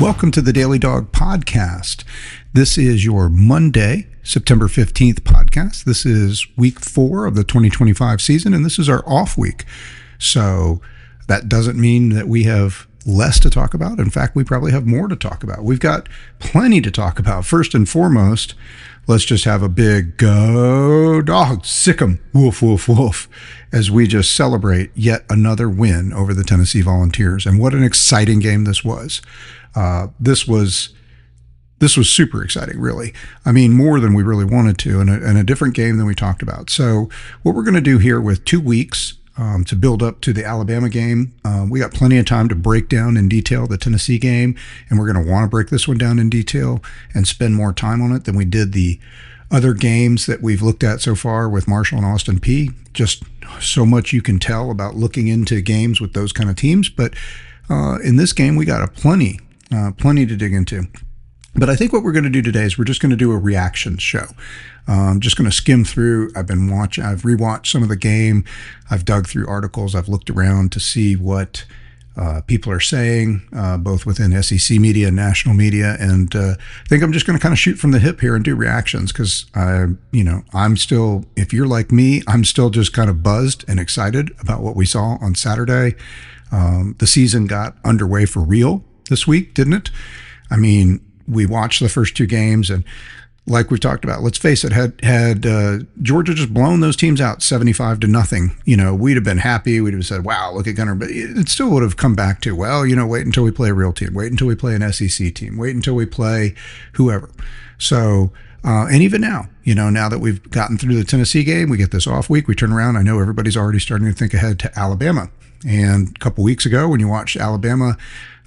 Welcome to the Daily Dawg podcast. This is your Monday, September 15th podcast. This is week 4 of the 2025 season, and this is our off week. So that doesn't mean that we have less to talk about. In fact, we probably have more to talk about. We've got plenty to talk about. First and foremost, let's just have a big go Dawgs, sick 'em, woof, woof, woof, as we just celebrate yet another win over the Tennessee Volunteers. And what an exciting game this was. This was super exciting, really. I mean, more than we really wanted to, and a different game than we talked about. So what we're going to do here with 2 weeks to build up to the Alabama game, we got plenty of time to break down in detail the Tennessee game, and we're going to want to break this one down in detail and spend more time on it than we did the other games that we've looked at so far with Marshall and Austin Peay. Just so much you can tell about looking into games with those kind of teams. But in this game, we got plenty to dig into. But I think what we're going to do today is we're just going to do a reactions show. I'm just going to skim through. I've rewatched some of the game. I've dug through articles. I've looked around to see what people are saying, both within SEC media and national media. And I think I'm just going to kind of shoot from the hip here and do reactions because I'm still, if you're like me, I'm still just kind of buzzed and excited about what we saw on Saturday. The season got underway for real this week, didn't it? I mean, we watched the first 2 games, and like we've talked about, let's face it, had Georgia just blown those teams out 75-0, we'd have been happy. We'd have said, wow, look at Gunner. But it still would have come back to, well, wait until we play a real team. Wait until we play an SEC team. Wait until we play whoever. So, and even now, now that we've gotten through the Tennessee game, we get this off week, we turn around. I know everybody's already starting to think ahead to Alabama. And a couple weeks ago, when you watched Alabama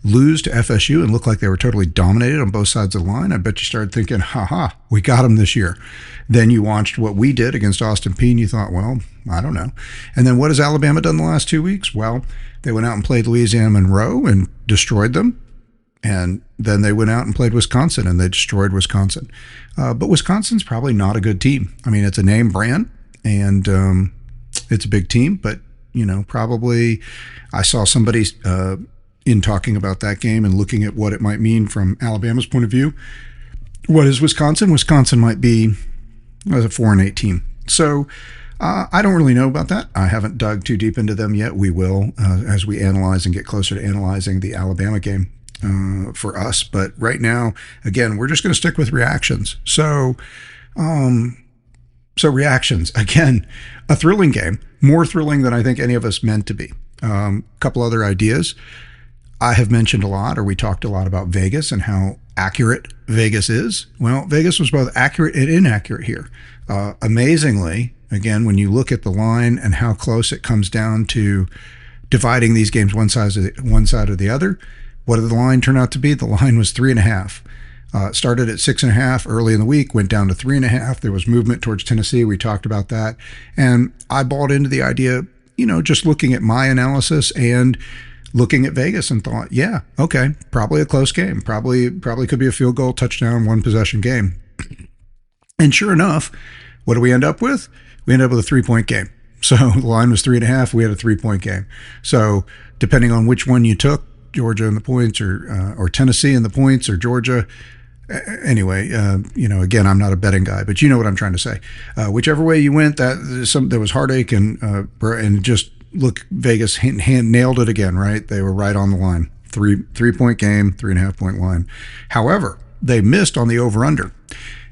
lose to FSU and look like they were totally dominated on both sides of the line, I bet you started thinking, we got them this year. Then you watched what we did against Austin Peay and you thought, well, I don't know. And then what has Alabama done the last 2 weeks? Well, they went out and played Louisiana Monroe and destroyed them. And then they went out and played Wisconsin and they destroyed Wisconsin. But Wisconsin's probably not a good team. I mean, it's a name brand and it's a big team, but probably I saw somebody in talking about that game and looking at what it might mean from Alabama's point of view. What is Wisconsin? Wisconsin might be a 4-8 team. So I don't really know about that. I haven't dug too deep into them yet. We will as we analyze and get closer to analyzing the Alabama game for us. But right now, again, we're just going to stick with reactions. So reactions, again, a thrilling game, more thrilling than I think any of us meant to be. Couple other ideas. I have mentioned a lot, or we talked a lot about Vegas and how accurate Vegas is. Well, Vegas was both accurate and inaccurate here. Amazingly, again, when you look at the line and how close it comes down to dividing these games one side or the other, what did the line turn out to be? The line was 3.5. Started at 6.5 early in the week, went down to 3.5. There was movement towards Tennessee. We talked about that. And I bought into the idea, just looking at my analysis and looking at Vegas and thought, yeah, okay, probably a close game. Probably could be a field goal, touchdown, 1 possession game. And sure enough, what do we end up with? We end up with a 3-point game. So the line was 3.5. We had a 3-point game. So depending on which one you took, Georgia in the points or Tennessee in the points or Georgia. Anyway, again, I'm not a betting guy, but you know what I'm trying to say. Whichever way you went, there was heartache and just look, Vegas hand nailed it again, right? They were right on the line. 3-point game, 3.5-point line. However, they missed on the over-under.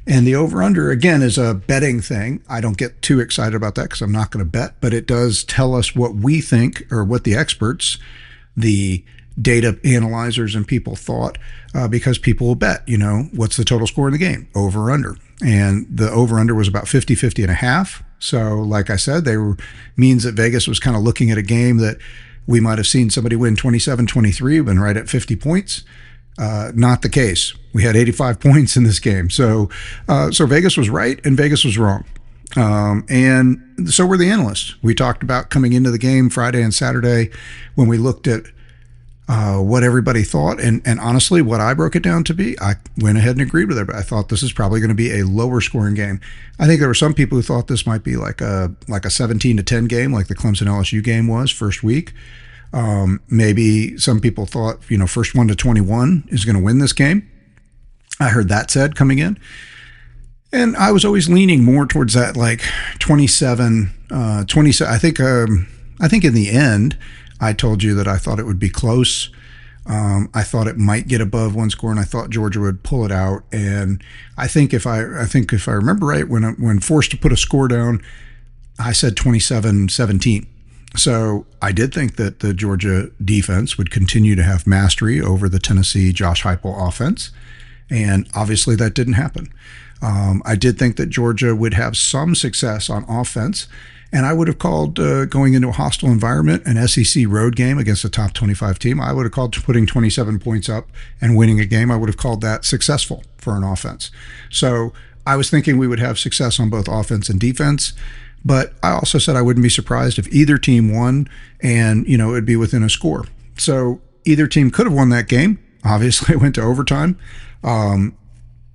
And the over-under, again, is a betting thing. I don't get too excited about that because I'm not going to bet, but it does tell us what we think or what the experts, the data analyzers and people thought, because people will bet, what's the total score in the game? Over or under. And the over-under was about 50-50.5. So like I said, means that Vegas was kind of looking at a game that we might have seen somebody win 27-23, been right at 50 points. Not the case. We had 85 points in this game. So Vegas was right and Vegas was wrong. And so were the analysts. We talked about coming into the game Friday and Saturday when we looked at what everybody thought. And honestly, what I broke it down to be, I went ahead and agreed with everybody. I thought this is probably going to be a lower scoring game. I think there were some people who thought this might be like a 17-10 game, like the Clemson LSU game was first week. Maybe some people thought, first one to 21 is going to win this game. I heard that said coming in. And I was always leaning more towards that, like 27. I think in the end, I told you that I thought it would be close. I thought it might get above one score, and I thought Georgia would pull it out. And I think if I remember right, when forced to put a score down, I said 27-17. So I did think that the Georgia defense would continue to have mastery over the Tennessee Josh Heupel offense, and obviously that didn't happen. I did think that Georgia would have some success on offense, and I would have called going into a hostile environment, an SEC road game against a top 25 team, I would have called putting 27 points up and winning a game. I would have called that successful for an offense. So I was thinking we would have success on both offense and defense, but I also said I wouldn't be surprised if either team won and, it would be within a score. So either team could have won that game. Obviously, it went to overtime.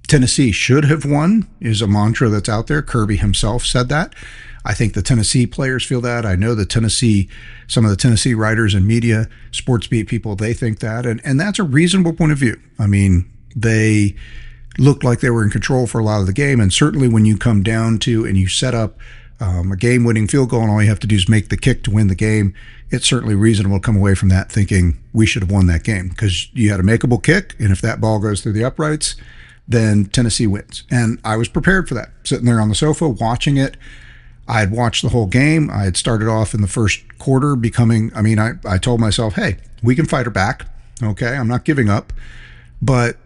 Tennessee should have won is a mantra that's out there. Kirby himself said that. I think the Tennessee players feel that. I know some of the Tennessee writers and media, sports beat people, they think that. And that's a reasonable point of view. I mean, they looked like they were in control for a lot of the game. And certainly when you come down to and you set up a game-winning field goal and all you have to do is make the kick to win the game, it's certainly reasonable to come away from that thinking we should have won that game because you had a makeable kick. And if that ball goes through the uprights, then Tennessee wins. And I was prepared for that. Sitting there on the sofa watching it, I had watched the whole game. I had started off in the first quarter I told myself, hey, we can fight her back. Okay, I'm not giving up. But,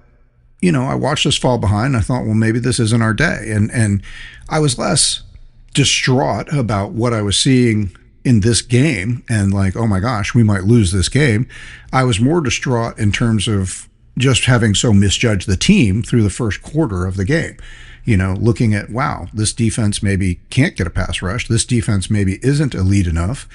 I watched us fall behind. I thought, well, maybe this isn't our day. And I was less distraught about what I was seeing in this game and like, oh my gosh, we might lose this game. I was more distraught in terms of just having so misjudged the team through the first quarter of the game. Looking at, wow, this defense maybe can't get a pass rush. This defense maybe isn't elite enough.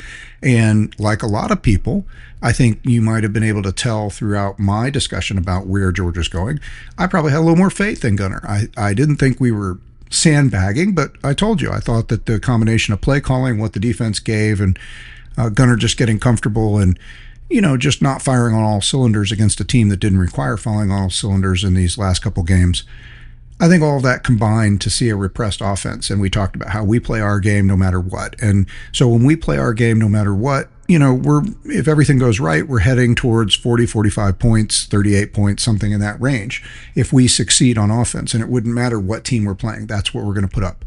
And like a lot of people, I think you might have been able to tell throughout my discussion about where Georgia's going, I probably had a little more faith in Gunner. I didn't think we were sandbagging, but I told you, I thought that the combination of play calling, what the defense gave, and Gunner just getting comfortable and just not firing on all cylinders against a team that didn't require firing on all cylinders in these last couple games. I think all of that combined to see a repressed offense. And we talked about how we play our game no matter what. And so when we play our game no matter what, if everything goes right, we're heading towards 40, 45 points, 38 points, something in that range. If we succeed on offense, and it wouldn't matter what team we're playing, that's what we're going to put up.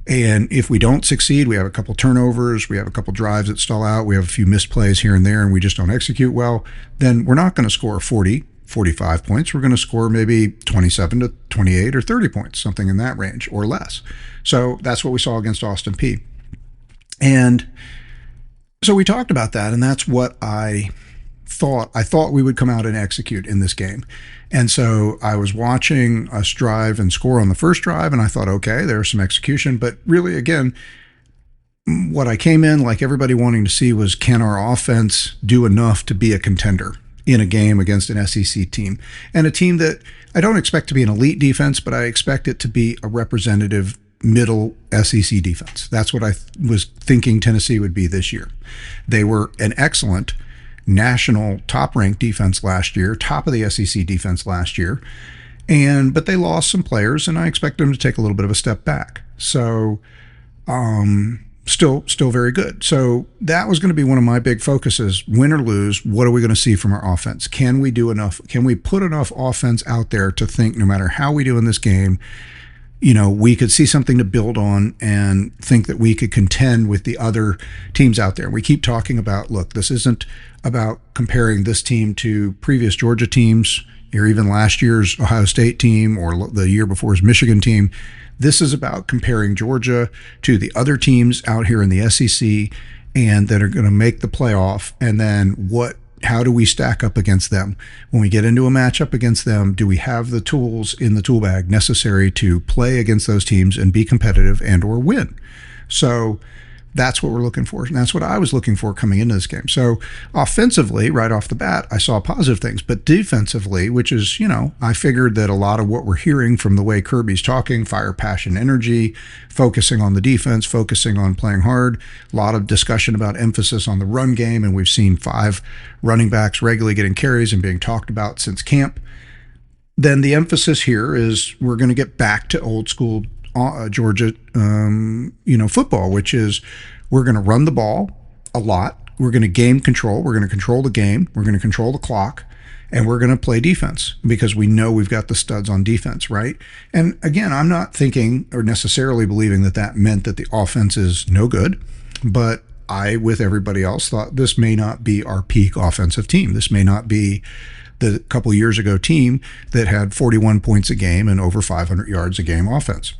And if we don't succeed, we have a couple turnovers, we have a couple drives that stall out, we have a few missed plays here and there, and we just don't execute well, then we're not going to score 40, 45 points. We're going to score maybe 27 to 28 or 30 points, something in that range or less. So that's what we saw against Austin Peay. And so we talked about that, and that's what I thought we would come out and execute in this game. And so I was watching us drive and score on the first drive, and I thought, okay, there's some execution. But really, again, what I came in like everybody wanting to see was, can our offense do enough to be a contender in a game against an SEC team? And a team that I don't expect to be an elite defense, but I expect it to be a representative middle SEC defense. That's what I was thinking Tennessee would be this year. They were an excellent national top-ranked defense last year, top of the SEC defense last year, but they lost some players, and I expect them to take a little bit of a step back. So still very good. So that was going to be one of my big focuses. Win or lose, what are we going to see from our offense? Can we do enough? Can we put enough offense out there to think no matter how we do in this game, we could see something to build on and think that we could contend with the other teams out there. We keep talking about, look, this isn't about comparing this team to previous Georgia teams or even last year's Ohio State team or the year before's Michigan team. This is about comparing Georgia to the other teams out here in the SEC and that are going to make the playoff. And then how do we stack up against them? When we get into a matchup against them, do we have the tools in the tool bag necessary to play against those teams and be competitive and or win? So That's what we're looking for. And that's what I was looking for coming into this game. So offensively, right off the bat, I saw positive things. But defensively, which is, I figured that a lot of what we're hearing from the way Kirby's talking, fire, passion, energy, focusing on the defense, focusing on playing hard, a lot of discussion about emphasis on the run game. And we've seen 5 running backs regularly getting carries and being talked about since camp. Then the emphasis here is we're going to get back to old school Georgia, football, which is we're going to run the ball a lot. We're going to game control. We're going to control the game. We're going to control the clock, and we're going to play defense because we know we've got the studs on defense, right? And again, I'm not thinking or necessarily believing that meant that the offense is no good, but I, with everybody else, thought this may not be our peak offensive team. This may not be the couple years ago team that had 41 points a game and over 500 yards a game offense.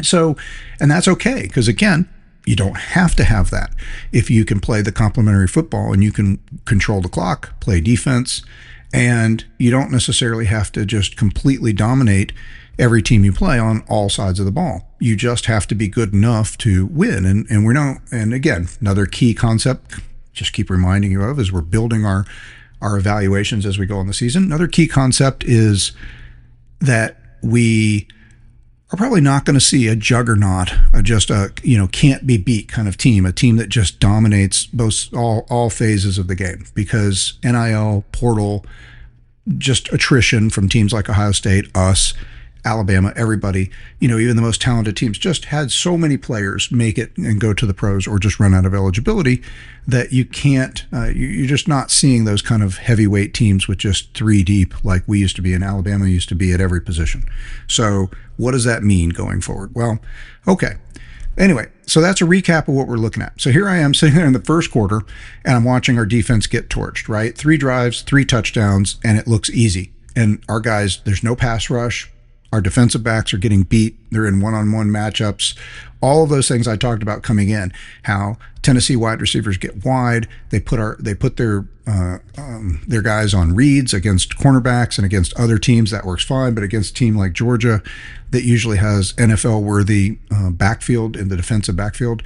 So, and that's okay, because again, you don't have to have that. If you can play the complementary football and you can control the clock, play defense, and you don't necessarily have to just completely dominate every team you play on all sides of the ball. You just have to be good enough to win. And we're not, and again, another key concept, just keep reminding you of, is we're building our evaluations as we go on the season. Another key concept is that we are probably not going to see a juggernaut, just a can't be beat kind of team, a team that just dominates both all phases of the game, because NIL, portal, just attrition from teams like Ohio State, us, Alabama, everybody, even the most talented teams just had so many players make it and go to the pros or just run out of eligibility that you can't, you're just not seeing those kind of heavyweight teams with just 3 deep like we used to be and Alabama used to be at every position. So what does that mean going forward? Well, okay. Anyway, so that's a recap of what we're looking at. So here I am sitting there in the first quarter and I'm watching our defense get torched, right? 3 drives, 3 touchdowns, and it looks easy. And our guys, there's no pass rush. Our defensive backs are getting beat. They're in one-on-one matchups. All of those things I talked about coming in, how Tennessee wide receivers get wide. They put their guys on reads against cornerbacks and against other teams. That works fine. But against a team like Georgia that usually has NFL-worthy backfield in the defensive backfield,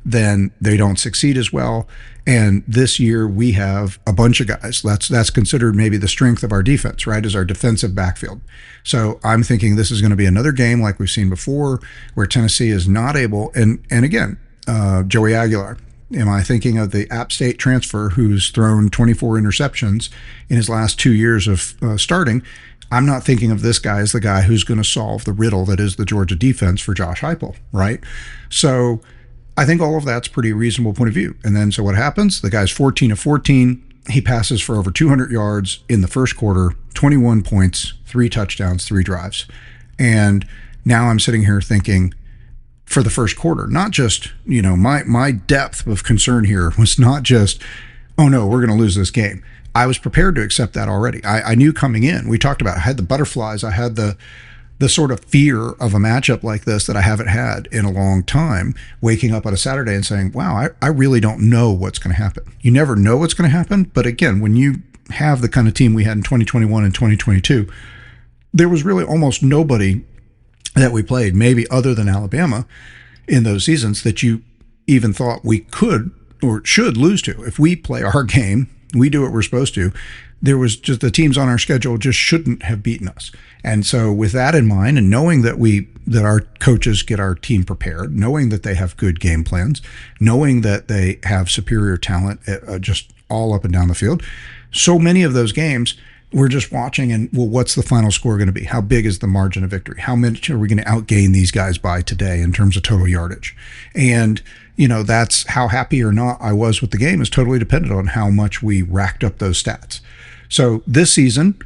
then they don't succeed as well. And this year we have a bunch of guys. That's considered maybe the strength of our defense, right? Is our defensive backfield. So I'm thinking this is going to be another game like we've seen before where Tennessee is not able, and again, Joey Aguilar. Am I thinking of the App State transfer who's thrown 24 interceptions in his last 2 years of starting? I'm not thinking of this guy as the guy who's going to solve the riddle that is the Georgia defense for Josh Heupel, right? So I think all of that's pretty reasonable point of view. And then so what happens? The guy's 14 of 14. He passes for over 200 yards in the first quarter, 21 points, 3 touchdowns, 3 drives. And now I'm sitting here thinking, for the first quarter, not just, my depth of concern here was not just, oh no, we're going to lose this game. I was prepared to accept that already. I knew coming in, we talked about, I had the butterflies, I had the sort of fear of a matchup like this that I haven't had in a long time, waking up on a Saturday and saying, wow, I really don't know what's going to happen. You never know what's going to happen. But again, when you have the kind of team we had in 2021 and 2022, there was really almost nobody that we played, maybe other than Alabama, in those seasons that you even thought we could or should lose to. If we play our game, we do what we're supposed to, there was just the teams on our schedule just shouldn't have beaten us. And so with that in mind, and knowing that our coaches get our team prepared, knowing that they have good game plans, knowing that they have superior talent just all up and down the field, so many of those games we're just watching and, well, what's the final score going to be? How big is the margin of victory? How much are we going to outgain these guys by today in terms of total yardage? And that's how happy or not I was with the game is totally dependent on how much we racked up those stats. So this season,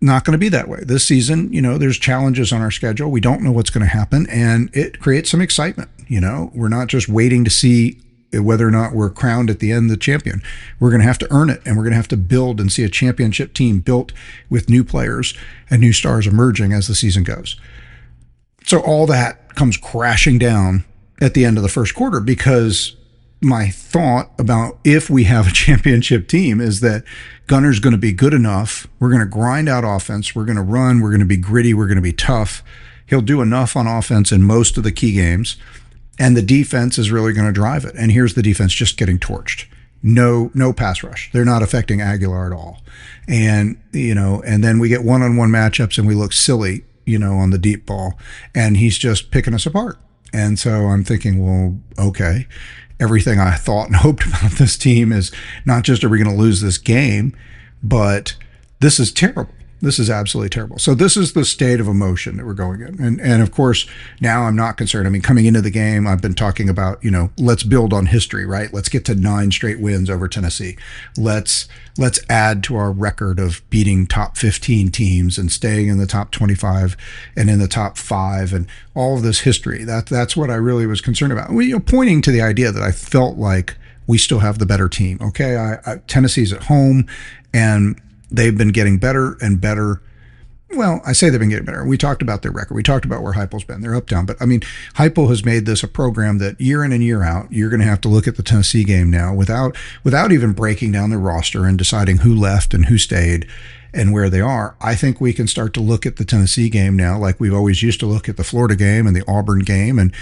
not going to be that way. This season, there's challenges on our schedule. We don't know what's going to happen, and it creates some excitement. We're not just waiting to see whether or not we're crowned at the end the champion. We're going to have to earn it, and we're going to have to build and see a championship team built with new players and new stars emerging as the season goes. So all that comes crashing down at the end of the first quarter, because my thought about if we have a championship team is that Gunner's going to be good enough. We're going to grind out offense. We're going to run. We're going to be gritty. We're going to be tough. He'll do enough on offense in most of the key games. And the defense is really going to drive it. And here's the defense just getting torched. No pass rush. They're not affecting Aguilar at all. And, and then we get one-on-one matchups and we look silly, on the deep ball. And he's just picking us apart. And so I'm thinking, well, okay, everything I thought and hoped about this team is not just are we going to lose this game, but this is terrible. This is absolutely terrible. So this is the state of emotion that we're going in. And of course, now I'm not concerned. I mean, coming into the game, I've been talking about, let's build on history, right? Let's get to 9 straight wins over Tennessee. Let's add to our record of beating top 15 teams and staying in the top 25 and in the top 5 and all of this history. That's what I really was concerned about. Pointing to the idea that I felt like we still have the better team. Okay, Tennessee's at home and they've been getting better and better. Well, I say they've been getting better. We talked about their record. We talked about where Heupel's been. They're up, down. But, I mean, Heupel has made this a program that year in and year out, you're going to have to look at the Tennessee game now without even breaking down the roster and deciding who left and who stayed and where they are. I think we can start to look at the Tennessee game now like we've always used to look at the Florida game and the Auburn game and,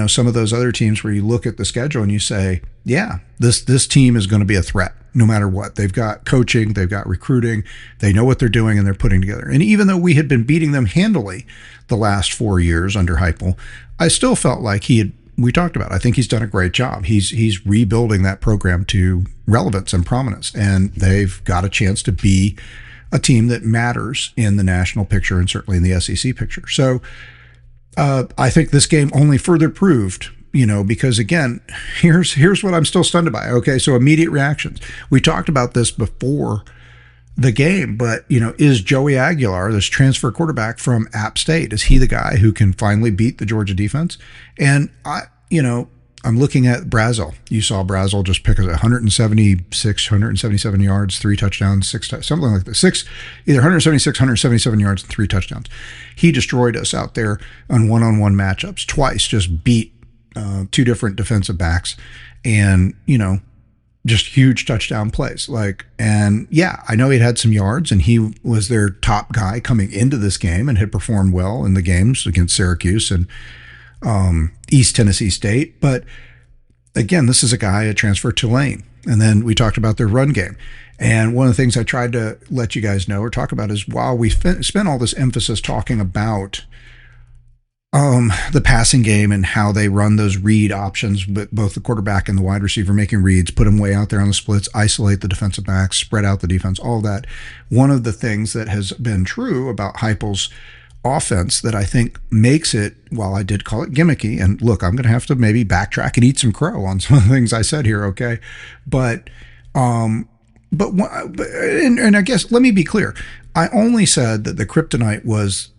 some of those other teams where you look at the schedule and you say, yeah, this team is going to be a threat no matter what. They've got coaching, they've got recruiting, they know what they're doing and they're putting together. And even though we had been beating them handily the last 4 years under Heupel, I still felt like we talked about it. I think he's done a great job. He's rebuilding that program to relevance and prominence, and they've got a chance to be a team that matters in the national picture and certainly in the SEC picture. So I think this game only further proved, because again, here's what I'm still stunned by. Okay, so immediate reactions. We talked about this before the game, but is Joey Aguilar, this transfer quarterback from App State, is he the guy who can finally beat the Georgia defense? And I'm looking at Brazel. You saw Brazel just pick 177 yards, 3 touchdowns, something like that. Either 176, 177 yards and 3 touchdowns. He destroyed us out there on one-on-one matchups twice, just beat 2 different defensive backs and, just huge touchdown plays. And yeah, I know he'd had some yards and he was their top guy coming into this game and had performed well in the games against Syracuse and East Tennessee State. But again, this is a guy, a transfer to Tulane. And then we talked about their run game. And one of the things I tried to let you guys know or talk about is while we spent all this emphasis talking about the passing game and how they run those read options, but both the quarterback and the wide receiver making reads, put them way out there on the splits, isolate the defensive backs, spread out the defense, all of that. One of the things that has been true about Heupel's offense that I think makes it, while I did call it gimmicky, and look, I'm going to have to maybe backtrack and eat some crow on some of the things I said here, okay? But I guess let me be clear. I only said that the kryptonite was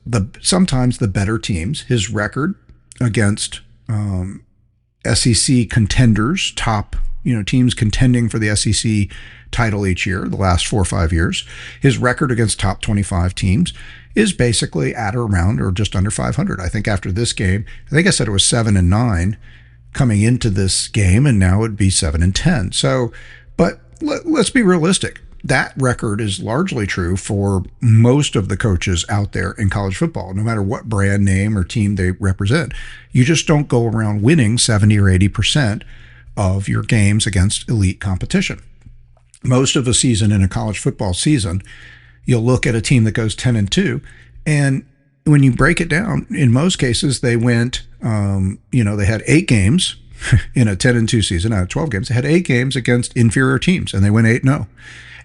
sometimes the better teams. His record against SEC contenders, top teams contending for the SEC title each year, the last 4 or 5 years. His record against top 25 teams is basically at or around or just under 500. I think after this game, I think I said it was 7-9 coming into this game, and now it'd be 7-10. So, but let's be realistic. That record is largely true for most of the coaches out there in college football, no matter what brand name or team they represent. You just don't go around winning 70 or 80% of your games against elite competition. Most of a season in a college football season, you'll look at a team that goes 10-2, and when you break it down, in most cases they went, they had 8 games in a 10-2 season out of 12 games. They had 8 games against inferior teams, and they went 8-0.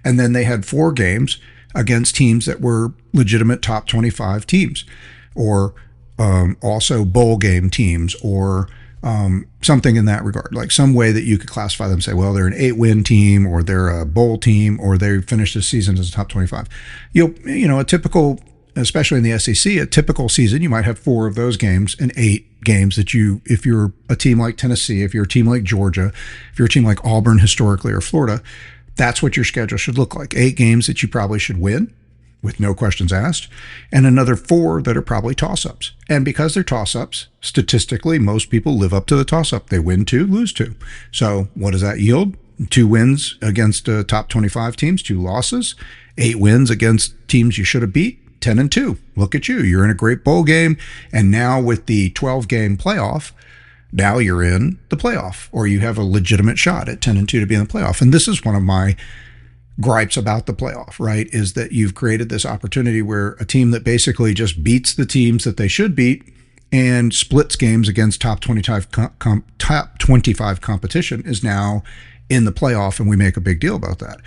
And then they had 4 games against teams that were legitimate top 25 teams, or also bowl game teams, or something in that regard, like some way that you could classify them, say, well, they're an 8-win team, or they're a bowl team, or they finished the season as a top 25. A typical, especially in the SEC, a typical season, you might have 4 of those games and 8 games that if you're a team like Tennessee, if you're a team like Georgia, if you're a team like Auburn historically, or Florida, that's what your schedule should look like. 8 games that you probably should win with no questions asked, and another 4 that are probably toss-ups. And because they're toss-ups, statistically, most people live up to the toss-up. They win 2, lose 2. So what does that yield? 2 wins against top 25 teams, 2 losses, 8 wins against teams you should have beat, 10-2. Look at you. You're in a great bowl game. And now with the 12-game playoff, Now you're in the playoff, or you have a legitimate shot at 10-2 to be in the playoff. And this is one of my gripes about the playoff, right? Is that you've created this opportunity where a team that basically just beats the teams that they should beat and splits games against top 25 competition is now in the playoff, and we make a big deal about that.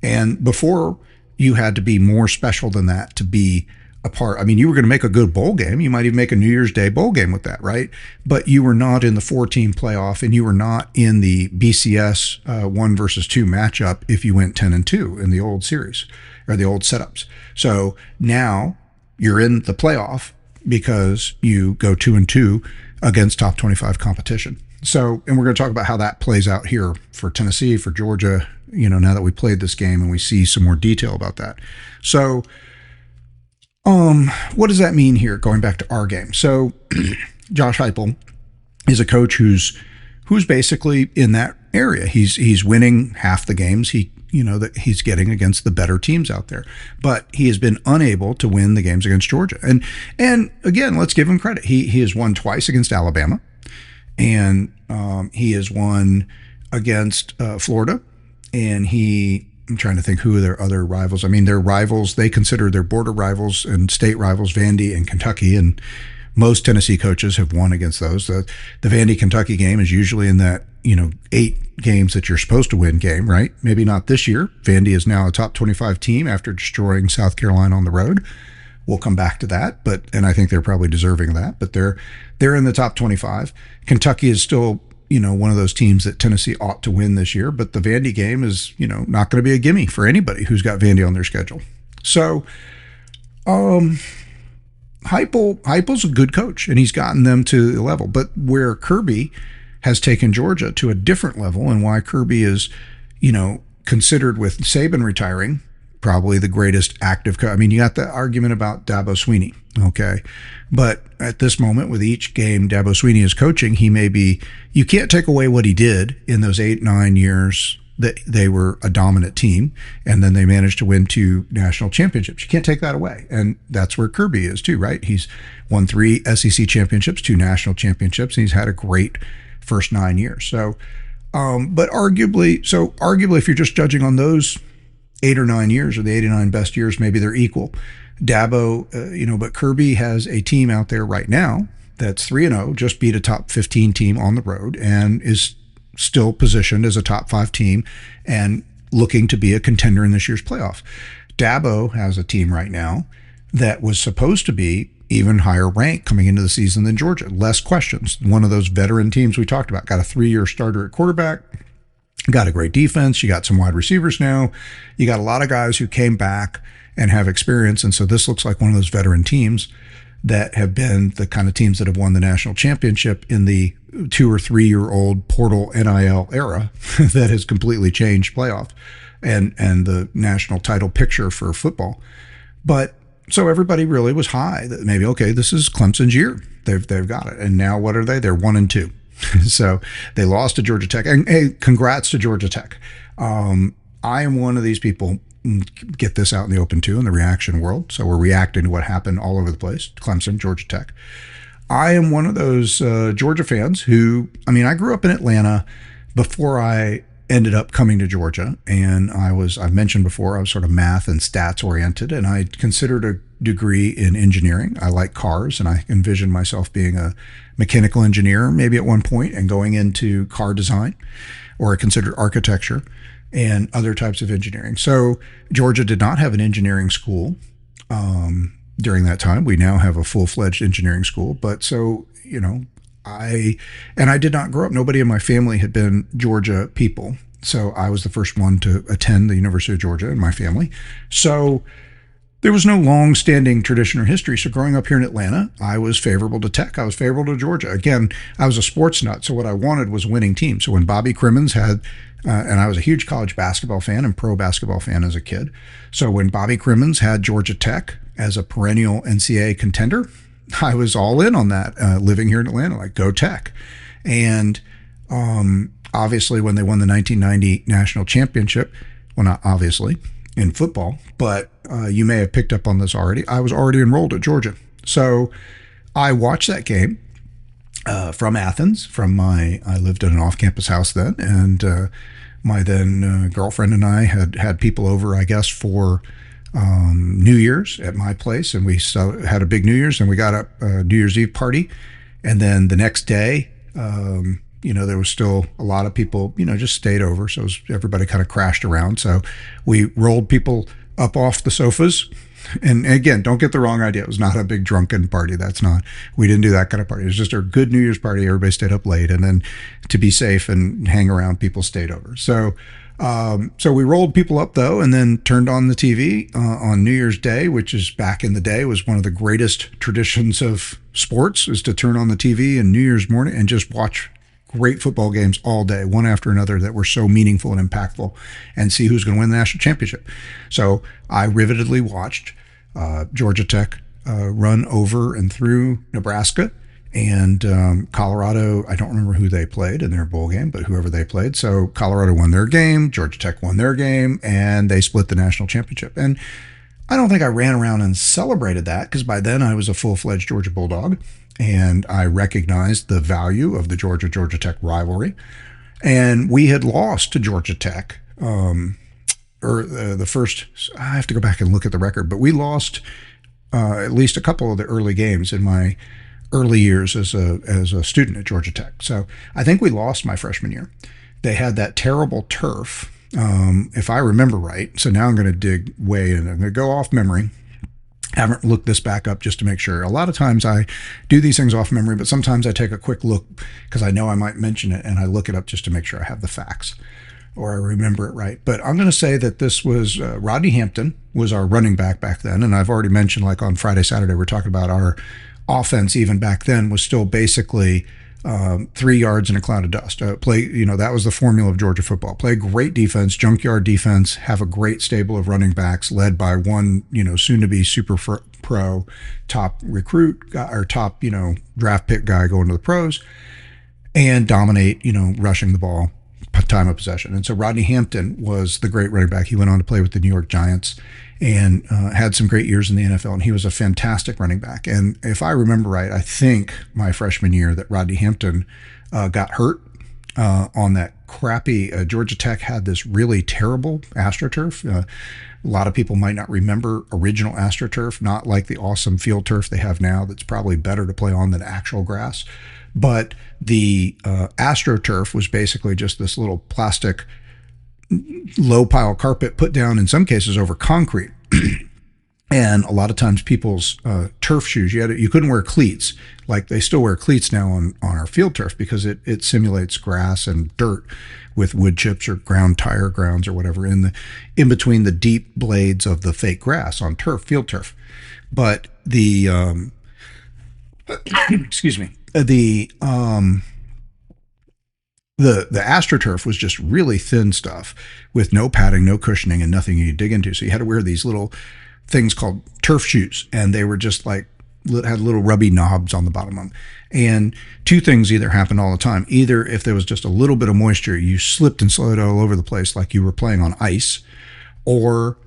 And before, you had to be more special than that to be a part. I mean, you were going to make a good bowl game. You might even make a New Year's Day bowl game with that, right? But you were not in the 4-team playoff, and you were not in the BCS 1 versus 2 matchup if you went 10-2 in the old series or the old setups. So now you're in the playoff because you go 2-2 against top 25 competition. So, and we're going to talk about how that plays out here for Tennessee, for Georgia, now that we played this game and we see some more detail about that. So, what does that mean here? Going back to our game. So, Josh Heupel is a coach who's basically in that area. He's winning half the games that he's getting against the better teams out there, but he has been unable to win the games against Georgia. And again, let's give him credit. He has won twice against Alabama, and he has won against Florida, and I'm trying to think who are their other rivals. I mean, their rivals, they consider their border rivals and state rivals, Vandy and Kentucky, and most Tennessee coaches have won against those. The Vandy-Kentucky game is usually in that, 8 games that you're supposed to win game, right? Maybe not this year. Vandy is now a top 25 team after destroying South Carolina on the road. We'll come back to that, and I think they're probably deserving of that, but they're in the top 25. Kentucky is still one of those teams that Tennessee ought to win this year, but the Vandy game is, not going to be a gimme for anybody who's got Vandy on their schedule. So, Heupel's a good coach, and he's gotten them to the level. But where Kirby has taken Georgia to a different level, and why Kirby is, considered, with Saban retiring, probably the greatest active coach. I mean, you got the argument about Dabo Swinney, okay? But at this moment, with each game Dabo Swinney is coaching, you can't take away what he did in those 8-9 years that they were a dominant team, and then they managed to win 2 national championships. You can't take that away. And that's where Kirby is too, right? He's won 3 SEC championships, 2 national championships, and he's had a great first 9 years. So, but arguably, if you're just judging on those 8 or 9 years, or the 8 or 9 best years, maybe they're equal. Dabo, but Kirby has a team out there right now that's 3-0, just beat a top 15 team on the road, and is still positioned as a top 5 team and looking to be a contender in this year's playoff. Dabo has a team right now that was supposed to be even higher ranked coming into the season than Georgia. Less questions. One of those veteran teams we talked about. Got a 3-year starter at quarterback. Got a great defense. You got some wide receivers now. You got a lot of guys who came back and have experience. And so this looks like one of those veteran teams that have been the kind of teams that have won the national championship in the 2 or 3 year old portal NIL era that has completely changed playoff and the national title picture for football. But so everybody really was high that maybe, okay, this is Clemson's year. They've got it. And now what are they? They're 1-2. So they lost to Georgia Tech. And hey, congrats to Georgia Tech. I am one of these people, get this out in the open too, in the reaction world. So we're reacting to what happened all over the place. Clemson, Georgia Tech. I am one of those Georgia fans who, I grew up in Atlanta before I ended up coming to Georgia. And I've mentioned before, I was sort of math and stats oriented, and I considered a degree in engineering. I like cars, and I envisioned myself being a mechanical engineer maybe at one point and going into car design, or I considered architecture and other types of engineering. So Georgia did not have an engineering school during that time. We now have a full-fledged engineering school. But so, I did not grow up. Nobody in my family had been Georgia people. So I was the first one to attend the University of Georgia in my family. So there was no long-standing tradition or history. So growing up here in Atlanta, I was favorable to Tech. I was favorable to Georgia. Again, I was a sports nut, so what I wanted was a winning team. So when Bobby Crimmins had, and I was a huge college basketball fan and pro basketball fan as a kid. So when Bobby Crimmins had Georgia Tech as a perennial NCAA contender, I was all in on that, living here in Atlanta, like, go Tech. And obviously when they won the 1990 national championship, well, not obviously, in football, but you may have picked up on this already. I was already enrolled at Georgia. So I watched that game, from Athens. I lived in an off-campus house then, and my then girlfriend and I had people over, I guess, for New Year's at my place, and we had a big New Year's, and we got a New Year's Eve party, and then the next day, there was still a lot of people, just stayed over, so everybody kind of crashed around. So we rolled people up off the sofas. And again, don't get the wrong idea. It was not a big drunken party. We didn't do that kind of party. It was just a good New Year's party. Everybody stayed up late. And then to be safe and hang around, people stayed over. So we rolled people up, though, and then turned on the TV on New Year's Day, which is back in the day was one of the greatest traditions of sports, is to turn on the TV and New Year's morning and just watch great football games all day, one after another, that were so meaningful and impactful, and see who's going to win the national championship. So I rivetedly watched Georgia Tech run over and through Nebraska, and Colorado. I don't remember who they played in their bowl game, but whoever they played. So Colorado won their game, Georgia Tech won their game, and they split the national championship. And I don't think I ran around and celebrated that, because by then I was a full-fledged Georgia Bulldog, and I recognized the value of the Georgia Tech rivalry. And we had lost to Georgia Tech, the first. I have to go back and look at the record, but we lost at least a couple of the early games in my early years as a student at Georgia Tech. So I think we lost my freshman year. They had that terrible turf, if I remember right. So now I'm going to dig way in. I'm going to go off memory. Haven't looked this back up just to make sure. A lot of times I do these things off memory, but sometimes I take a quick look because I know I might mention it, and I look it up just to make sure I have the facts or I remember it right. But I'm going to say that this was Rodney Hampton was our running back then. And I've already mentioned, like on Friday, Saturday, we're talking about our offense even back then was still basically 3 yards in a cloud of dust. That was the formula of Georgia football. Play great defense, junkyard defense, have a great stable of running backs led by one, soon to be super pro top recruit or top, draft pick guy going to the pros, and dominate, rushing the ball, time of possession. And so Rodney Hampton was the great running back. He went on to play with the New York Giants and had some great years in the NFL, and he was a fantastic running back. And if I remember right, I think my freshman year that Rodney Hampton got hurt on that crappy Georgia Tech had this really terrible AstroTurf. A lot of people might not remember original AstroTurf, not like the awesome field turf they have now that's probably better to play on than actual grass. But the AstroTurf was basically just this little plastic low pile carpet put down in some cases over concrete. And a lot of times people's turf shoes, you couldn't wear cleats. Like they still wear cleats now on our field turf because it simulates grass and dirt with wood chips or ground tire grounds or whatever in between the deep blades of the fake grass on field turf. But the excuse me, the AstroTurf was just really thin stuff with no padding, no cushioning, and nothing you could dig into. So you had to wear these little things called turf shoes, and they were just like had little rubby knobs on the bottom of them. And two things either happened all the time. Either if there was just a little bit of moisture, you slipped and slid all over the place like you were playing on ice, or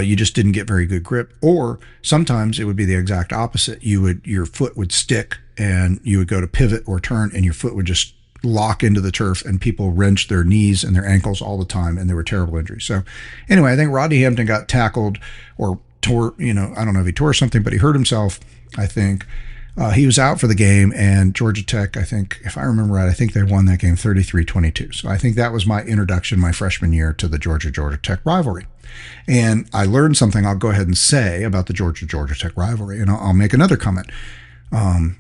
you just didn't get very good grip. Or sometimes it would be the exact opposite. Your foot would stick, and you would go to pivot or turn, and your foot would just lock into the turf, and people wrenched their knees and their ankles all the time, and there were terrible injuries. So anyway, I think Rodney Hampton got tackled or tore, I don't know if he tore something, but he hurt himself, I think. He was out for the game, and Georgia Tech, I think, if I remember right, I think they won that game 33-22. So I think that was my introduction my freshman year to the Georgia Tech rivalry. And I learned something I'll go ahead and say about the Georgia Tech rivalry, and I'll make another comment.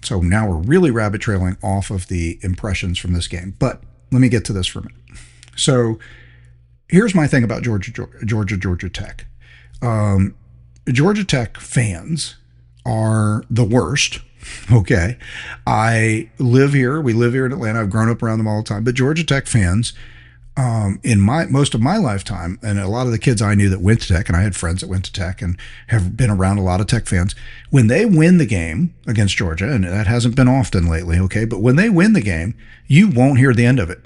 So now we're really rabbit trailing off of the impressions from this game, but let me get to this for a minute. So here's my thing about Georgia Tech. Georgia Tech fans are the worst. Okay. I live here. We live here in Atlanta. I've grown up around them all the time, but Georgia Tech fans, in most of my lifetime, and a lot of the kids I knew that went to Tech, and I had friends that went to Tech and have been around a lot of Tech fans, when they win the game against Georgia, and that hasn't been often lately, okay, but when they win the game, you won't hear the end of it.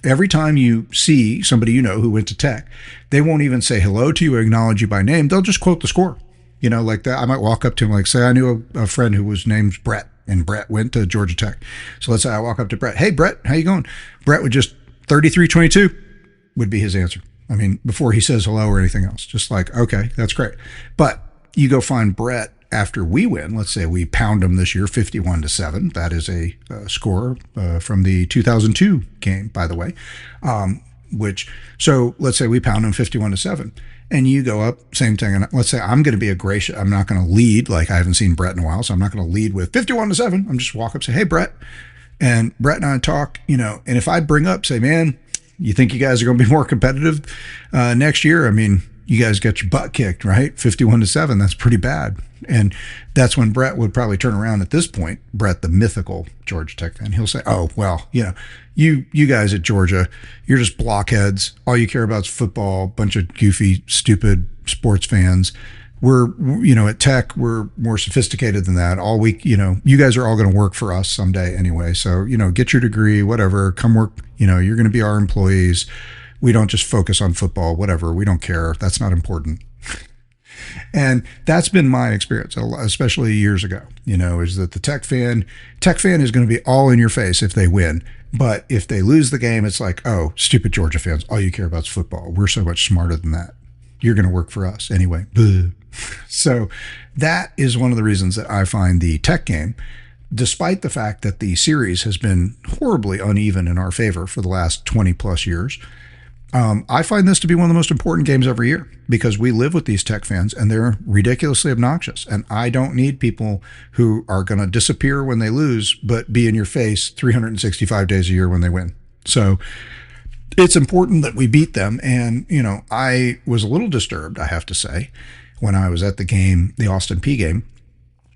Every time you see somebody who went to Tech, they won't even say hello to you or acknowledge you by name. They'll just quote the score. Like that. I might walk up to him, say, I knew a friend who was named Brett, And Brett went to Georgia Tech. So let's say I walk up to Brett. Hey, Brett, how you going? Brett would just 33-22 would be his answer. I mean, before he says hello or anything else, just like, okay, that's great. But you go find Brett after we win. Let's say we pound them this year 51-7. That is a score from the 2002 game, by the way. So let's say we pound them 51-7. And you go up, same thing. And let's say I'm going to be I'm not going to lead, like I haven't seen Brett in a while, so I'm not going to lead with 51-7. I'm just walk up, say, hey, Brett. And Brett and I talk, and if I bring up, say, man, you think you guys are going to be more competitive next year? I mean, you guys got your butt kicked, right? 51-7. That's pretty bad. And that's when Brett would probably turn around at this point. Brett, the mythical Georgia Tech fan, he'll say, oh, well, you guys at Georgia, you're just blockheads. All you care about is football, bunch of goofy, stupid sports fans. We're, at Tech, we're more sophisticated than that. All week, you guys are all going to work for us someday anyway. So, get your degree, whatever, come work, you're going to be our employees. We don't just focus on football, whatever. We don't care. That's not important. And that's been my experience, especially years ago, is that the Tech fan is going to be all in your face if they win. But if they lose the game, it's like, oh, stupid Georgia fans, all you care about is football. We're so much smarter than that. You're going to work for us anyway. Boo. So that is one of the reasons that I find the Tech game, despite the fact that the series has been horribly uneven in our favor for the last 20 plus years, I find this to be one of the most important games every year because we live with these Tech fans and they're ridiculously obnoxious. And I don't need people who are going to disappear when they lose, but be in your face 365 days a year when they win. So it's important that we beat them. And, I was a little disturbed, I have to say, when I was at the game, the Austin Peay game,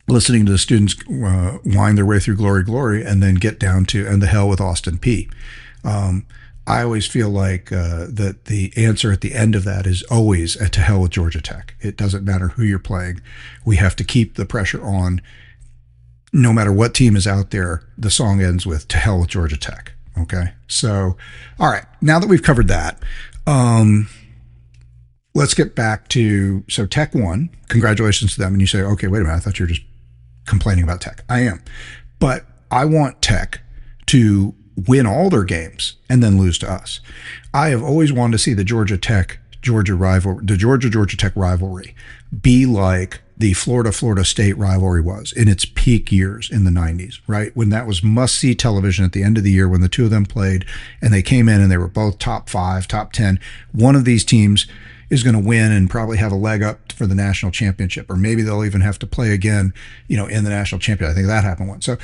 listening to the students wind their way through Glory, Glory, and then get down to and the hell with Austin Peay. I always feel like that the answer at the end of that is always to hell with Georgia Tech. It doesn't matter who you're playing. We have to keep the pressure on. No matter what team is out there, the song ends with to hell with Georgia Tech. Okay. So, all right. Now that we've covered that, let's get back to, so Tech won. Congratulations to them. And you say, okay, wait a minute. I thought you were just complaining about Tech. I am. But I want Tech to win all their games and then lose to us. I have always wanted to see the Georgia Tech Georgia Tech rivalry be like the Florida State rivalry was in its peak years in the 90s, right? When that was must-see television at the end of the year when the two of them played and they came in and they were both top 5, top 10. One of these teams is going to win and probably have a leg up for the national championship, or maybe they'll even have to play again, in the national championship. I think that happened once. So,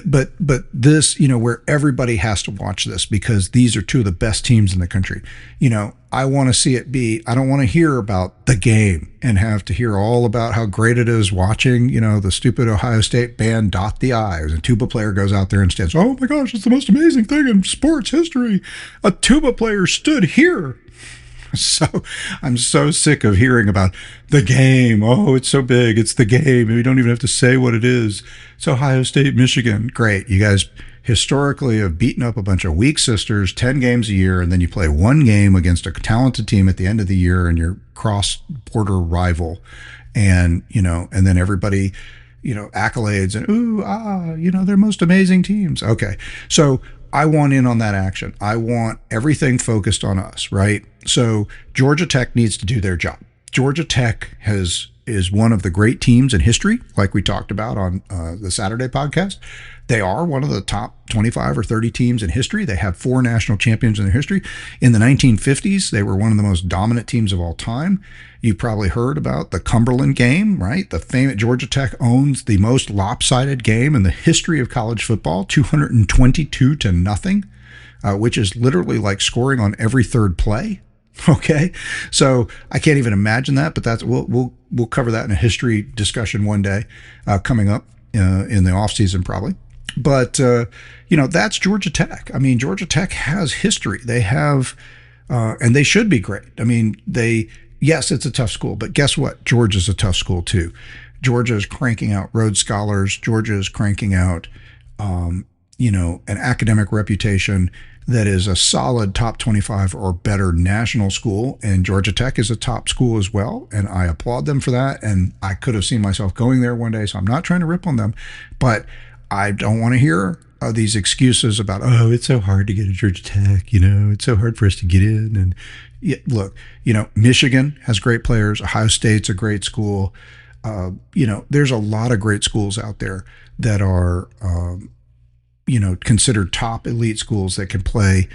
but this, where everybody has to watch this because these are two of the best teams in the country. I want to see it be, I don't want to hear about the game and have to hear all about how great it is watching, the stupid Ohio State band Dot the I. A tuba player goes out there and stands, oh my gosh, it's the most amazing thing in sports history. A tuba player stood here. So I'm so sick of hearing about the game. Oh, it's so big. It's the game. We don't even have to say what it is. It's Ohio State, Michigan. Great. You guys historically have beaten up a bunch of weak sisters 10 games a year, and then you play one game against a talented team at the end of the year and your cross-border rival. And, and then everybody, accolades and, they're most amazing teams. Okay. So I want in on that action. I want everything focused on us, right? So Georgia Tech needs to do their job. Georgia Tech is one of the great teams in history, like we talked about on the Saturday podcast. They are one of the top 25 or 30 teams in history. They have 4 national champions in their history. In the 1950s, they were one of the most dominant teams of all time. You probably heard about the Cumberland game, right? The famous Georgia Tech owns the most lopsided game in the history of college football, 222-0, which is literally like scoring on every third play. Okay, so I can't even imagine that, but that's we'll cover that in a history discussion one day coming up in the off season probably. But that's Georgia Tech. I mean, Georgia Tech has history. They have, and they should be great. I mean, yes, it's a tough school, but guess what? Georgia's a tough school too. Georgia is cranking out Rhodes Scholars. Georgia is cranking out, an academic reputation that is a solid top 25 or better national school. And Georgia Tech is a top school as well. And I applaud them for that. And I could have seen myself going there one day. So I'm not trying to rip on them, but I don't want to hear these excuses about, oh, it's so hard to get a Georgia Tech, you know, it's so hard for us to get in. And yeah, look, you know, Michigan has great players. Ohio State's a great school. You know, there's a lot of great schools out there that are, you know, considered top elite schools that can play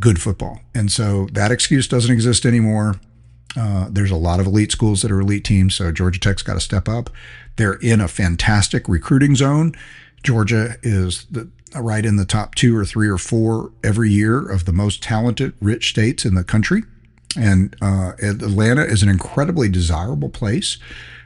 good football. And so that excuse doesn't exist anymore. There's a lot of elite schools that are elite teams, so Georgia Tech's got to step up. They're in a fantastic recruiting zone. Georgia is right in the top 2 or 3 or 4 every year of the most talented, rich states in the country. And Atlanta is an incredibly desirable place.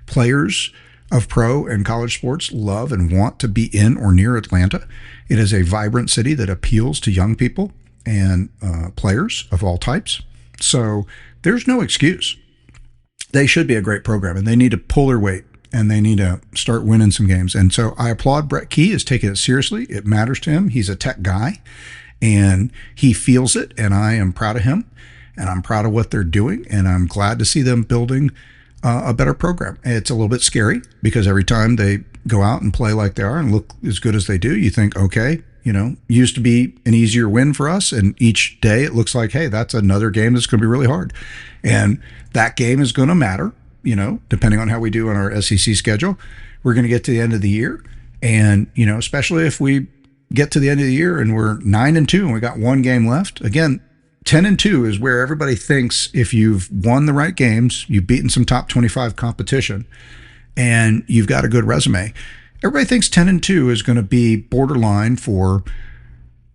Players of pro and college sports love and want to be in or near Atlanta. It is a vibrant city that appeals to young people and players of all types. So there's no excuse. They should be a great program, and they need to pull their weight, and they need to start winning some games. And so I applaud Brett Key is taking it seriously. It matters to him. He's a Tech guy, and he feels it, and I am proud of him, and I'm proud of what they're doing, and I'm glad to see them building a better program. It's a little bit scary because every time they go out and play like they are and look as good as they do, you think, okay, you know, used to be an easier win for us. And each day it looks like, hey, that's another game that's going to be really hard. And that game is going to matter, you know, depending on how we do on our SEC schedule. We're going to get to the end of the year. And, you know, especially if we get to the end of the year and we're 9-2 and we got one game left, again, 10-2 is where everybody thinks if you've won the right games, you've beaten some top 25 competition, and you've got a good resume. Everybody thinks 10-2 is going to be borderline for,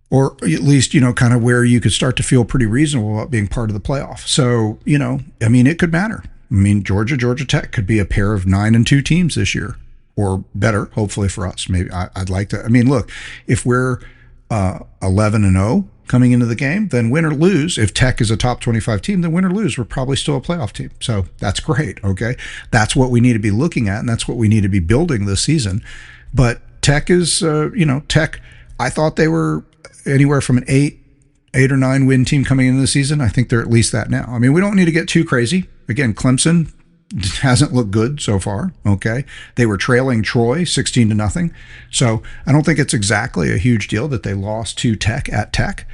or at least, you know, kind of where you could start to feel pretty reasonable about being part of the playoff. So, you know, I mean, it could matter. I mean, Georgia Tech could be a pair of 9-2 teams this year, or better, hopefully for us. Maybe I'd like to. I mean, look, if we're 11-0 coming into the game, then win or lose, if Tech is a top 25 team, then win or lose, we're probably still a playoff team. So that's great, okay? That's what we need to be looking at, and that's what we need to be building this season. But Tech is, you know, Tech, I thought they were anywhere from an 8 or 9 win team coming into the season. I think they're at least that now. I mean, we don't need to get too crazy. Again, Clemson hasn't looked good so far, okay? They were trailing Troy 16-0. So I don't think it's exactly a huge deal that they lost to Tech at Tech.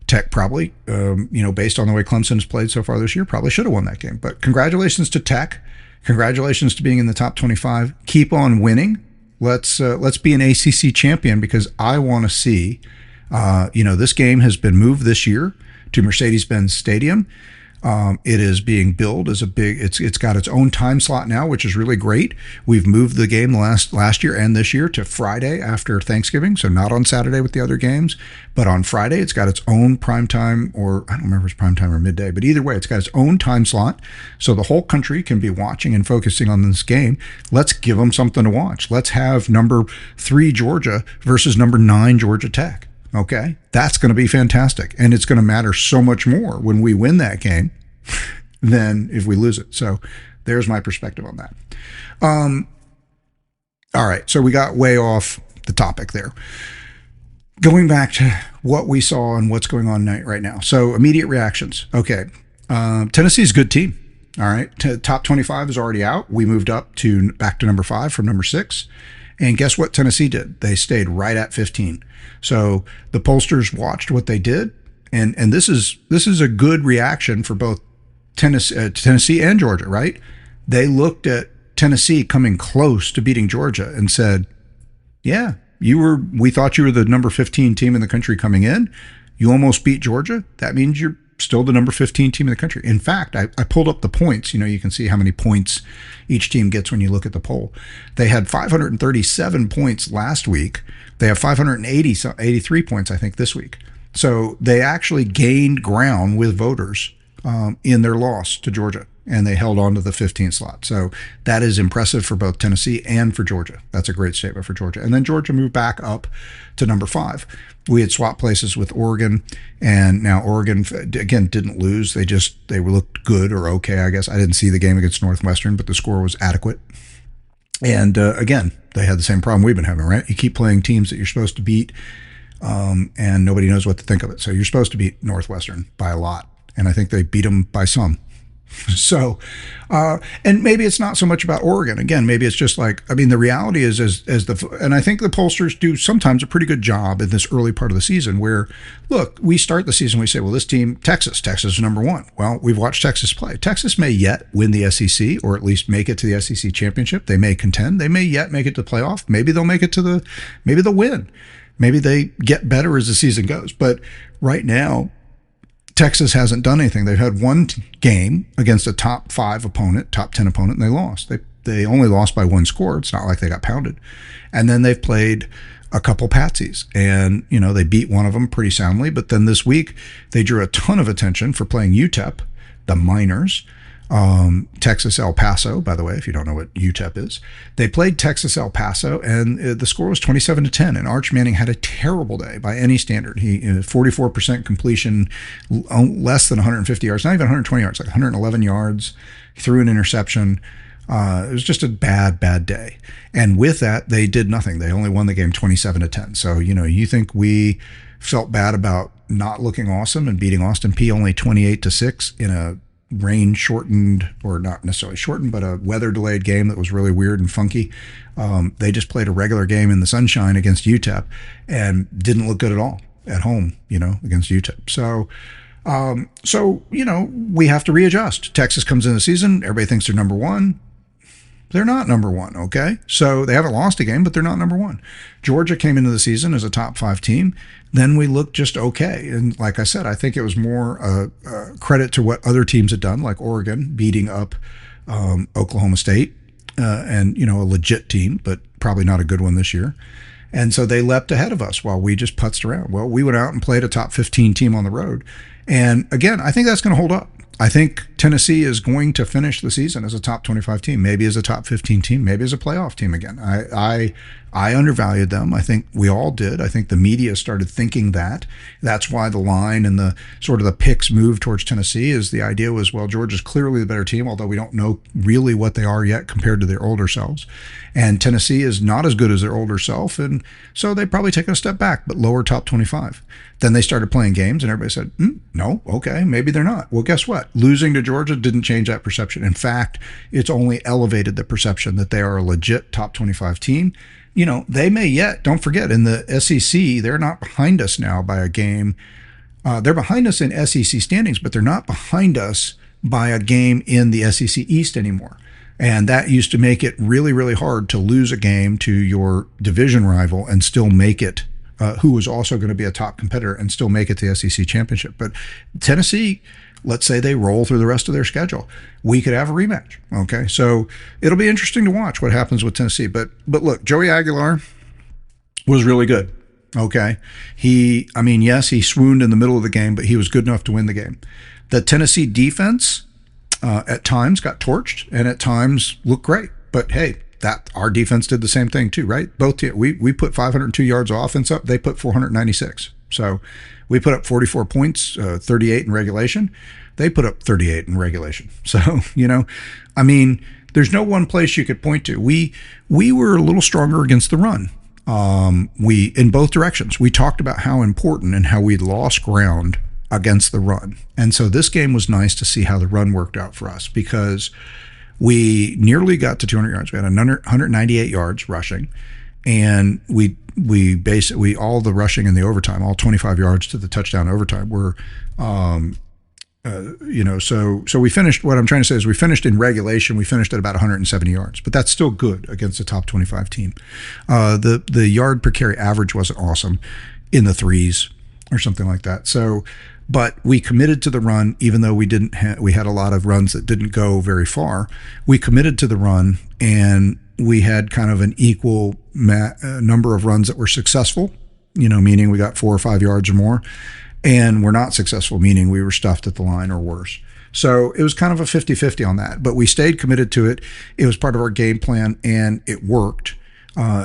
Tech probably, you know, based on the way Clemson has played so far this year, probably should have won that game. But congratulations to Tech. Congratulations to being in the top 25. Keep on winning. Let's be an ACC champion, because I want to see, you know, this game has been moved this year to Mercedes-Benz Stadium. It is being billed as a big, it's got its own time slot now, which is really great. We've moved the game last year and this year to Friday after Thanksgiving. So not on Saturday with the other games, but on Friday, it's got its own prime time, or I don't remember if it's prime time or midday, but either way, it's got its own time slot. So the whole country can be watching and focusing on this game. Let's give them something to watch. Let's have number 3 Georgia versus number 9 Georgia Tech. Okay, that's going to be fantastic. And it's going to matter so much more when we win that game than if we lose it. So there's my perspective on that. All right, so we got way off the topic there. Going back to what we saw and what's going on right now. So immediate reactions. Okay, Tennessee's a good team. All right, top 25 is already out. We moved up to back to number 5 from number 6. And guess what Tennessee did? They stayed right at 15. So the pollsters watched what they did, and this is a good reaction for both Tennessee and Georgia, right? They looked at Tennessee coming close to beating Georgia and said, "Yeah, we thought you were the number 15 team in the country coming in. You almost beat Georgia. That means you're still the number 15 team in the country." In fact, I pulled up the points. You know, you can see how many points each team gets when you look at the poll. They had 537 points last week. They have 583 points, I think, this week. So they actually gained ground with voters in their loss to Georgia, and they held on to the 15th slot. So that is impressive for both Tennessee and for Georgia. That's a great statement for Georgia. And then Georgia moved back up to number 5. We had swapped places with Oregon, and now Oregon, again, didn't lose. They looked good or okay, I guess. I didn't see the game against Northwestern, but the score was adequate. And again, they had the same problem we've been having, right? You keep playing teams that you're supposed to beat, and nobody knows what to think of it. So you're supposed to beat Northwestern by a lot, and I think they beat them by some. So, and maybe it's not so much about Oregon. Again, maybe it's just like, I mean, the reality is, and I think the pollsters do sometimes a pretty good job in this early part of the season where, look, we start the season, we say, well, this team, Texas is number one. Well, we've watched Texas play. Texas may yet win the SEC or at least make it to the SEC championship. They may contend. They may yet make it to the playoff. Maybe they'll make it to maybe they'll win. Maybe they get better as the season goes. But right now, Texas hasn't done anything. They've had one game against a top 5 opponent, top 10 opponent, and they lost. They only lost by 1 score. It's not like they got pounded. And then they've played a couple patsies, and they beat one of them pretty soundly. But then this week they drew a ton of attention for playing UTEP, the Miners. Texas El Paso, by the way, if you don't know what UTEP is. They played Texas El Paso, and the score was 27-10. And Arch Manning had a terrible day by any standard. He 44% completion, less than 150 yards, not even 120 yards, like 111 yards. He threw an interception. It was just a bad day. And with that, they did nothing. They only won the game 27-10. So you think we felt bad about not looking awesome and beating Austin Peay only 28-6 in a rain shortened, or not necessarily shortened, but a weather delayed game that was really weird and funky. They just played a regular game in the sunshine against UTEP and didn't look good at all at home, against UTEP. So, we have to readjust. Texas comes in the season. Everybody thinks they're number one. They're not number one, okay? So they haven't lost a game, but they're not number one. Georgia came into the season as a top 5 team. Then we looked just okay. And like I said, I think it was more credit to what other teams had done, like Oregon beating up Oklahoma State, and, a legit team, but probably not a good one this year. And so they leapt ahead of us while we just putzed around. Well, we went out and played a top 15 team on the road. And again, I think that's going to hold up. I think Tennessee is going to finish the season as a top 25 team, maybe as a top 15 team, maybe as a playoff team again. I undervalued them. I think we all did. I think the media started thinking that. That's why the line and the sort of the picks moved towards Tennessee. Is the idea was, well, Georgia's clearly the better team, although we don't know really what they are yet compared to their older selves. And Tennessee is not as good as their older self, and so they probably take a step back, but lower top 25. Then they started playing games, and everybody said, no, okay, maybe they're not. Well, guess what? Losing to Georgia didn't change that perception. In fact, it's only elevated the perception that they are a legit top 25 team. They may yet, don't forget, in the SEC, they're not behind us now by a game. They're behind us in SEC standings, but they're not behind us by a game in the SEC East anymore. And that used to make it really, really hard to lose a game to your division rival and still make it, who was also going to be a top competitor, and still make it to the SEC championship. But Tennessee, let's say they roll through the rest of their schedule, we could have a rematch. Okay, so it'll be interesting to watch what happens with Tennessee. But look, Joey Aguilar was really good. Okay, yes, he swooned in the middle of the game, but he was good enough to win the game. The Tennessee defense at times got torched and at times looked great. But hey, that our defense did the same thing too, right? Both we put 502 yards of offense up. They put 496. So we put up 44 points, 38 in regulation. They put up 38 in regulation. So, there's no one place you could point to. We were a little stronger against the run. We in both directions. We talked about how important and how we lost ground against the run. And so this game was nice to see how the run worked out for us, because we nearly got to 200 yards. We had 198 yards rushing, and we basically, all the rushing in the overtime, all 25 yards to the touchdown overtime were, so we finished, what I'm trying to say is we finished in regulation, we finished at about 170 yards, but that's still good against a top 25 team. The yard per carry average wasn't awesome, in the threes or something like that. So, but we committed to the run, even though we had a lot of runs that didn't go very far. We committed to the run, and we had kind of an equal number of runs that were successful, meaning we got 4 or 5 yards or more, and we're not successful, meaning we were stuffed at the line or worse. So it was kind of a 50-50 on that, but we stayed committed to it. It was part of our game plan, and it worked.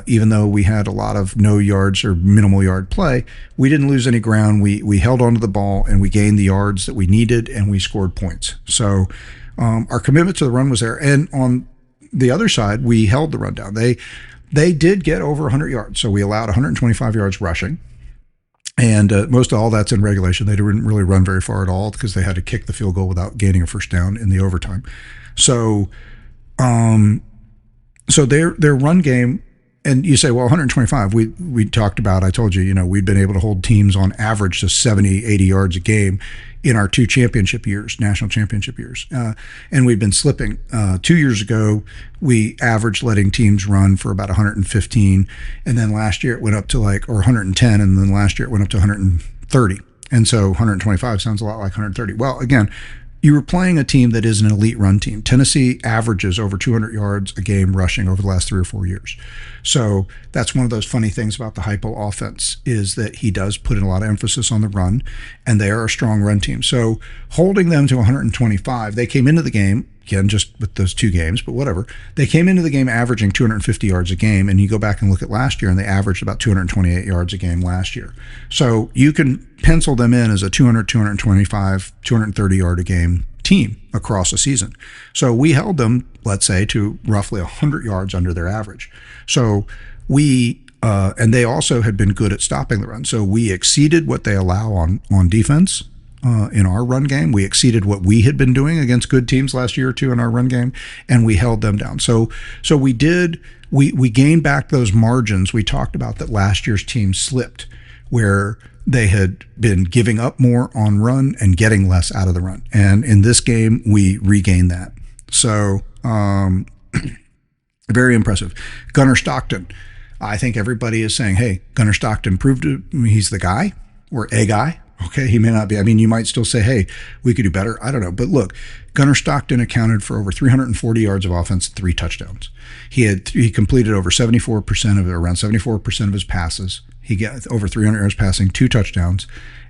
Even though we had a lot of no yards or minimal yard play, we didn't lose any ground. We held onto the ball, and we gained the yards that we needed, and we scored points. So our commitment to the run was there. And on the other side, we held the run down. They did get over 100 yards. So we allowed 125 yards rushing. And most of all that's in regulation. They didn't really run very far at all because they had to kick the field goal without gaining a first down in the overtime. So, so their run game, and you say, well, 125. We talked about. I told you, we'd been able to hold teams on average to 70, 80 yards a game in our two championship years, national championship years, and we've been slipping. 2 years ago, we averaged letting teams run for about 115, and then last year it went up to or 110, and then last year it went up to 130. And so 125 sounds a lot like 130. Well, again, you were playing a team that is an elite run team. Tennessee averages over 200 yards a game rushing over the last 3 or 4 years. So that's one of those funny things about the Hypo offense is that he does put in a lot of emphasis on the run, and they are a strong run team. So holding them to 125, they came into the game, again, just with those 2 games, but whatever. They came into the game averaging 250 yards a game, and you go back and look at last year, and they averaged about 228 yards a game last year. So you can pencil them in as a 200, 225, 230 yard a game team across a season. So we held them, let's say, to roughly 100 yards under their average. So and they also had been good at stopping the run. So we exceeded what they allow on defense. In our run game, we exceeded what we had been doing against good teams last year or two in our run game, and we held them down. So we gained back those margins. We talked about that last year's team slipped, where they had been giving up more on run and getting less out of the run. And in this game, we regained that. So very impressive. Gunnar Stockton. I think everybody is saying, hey, Gunnar Stockton proved he's the guy or a guy. Okay, he may not be. I mean, you might still say, hey, we could do better. I don't know. But look, Gunnar Stockton accounted for over 340 yards of offense and 3 touchdowns. He completed over around 74% of his passes. He got over 300 yards passing, 2 touchdowns,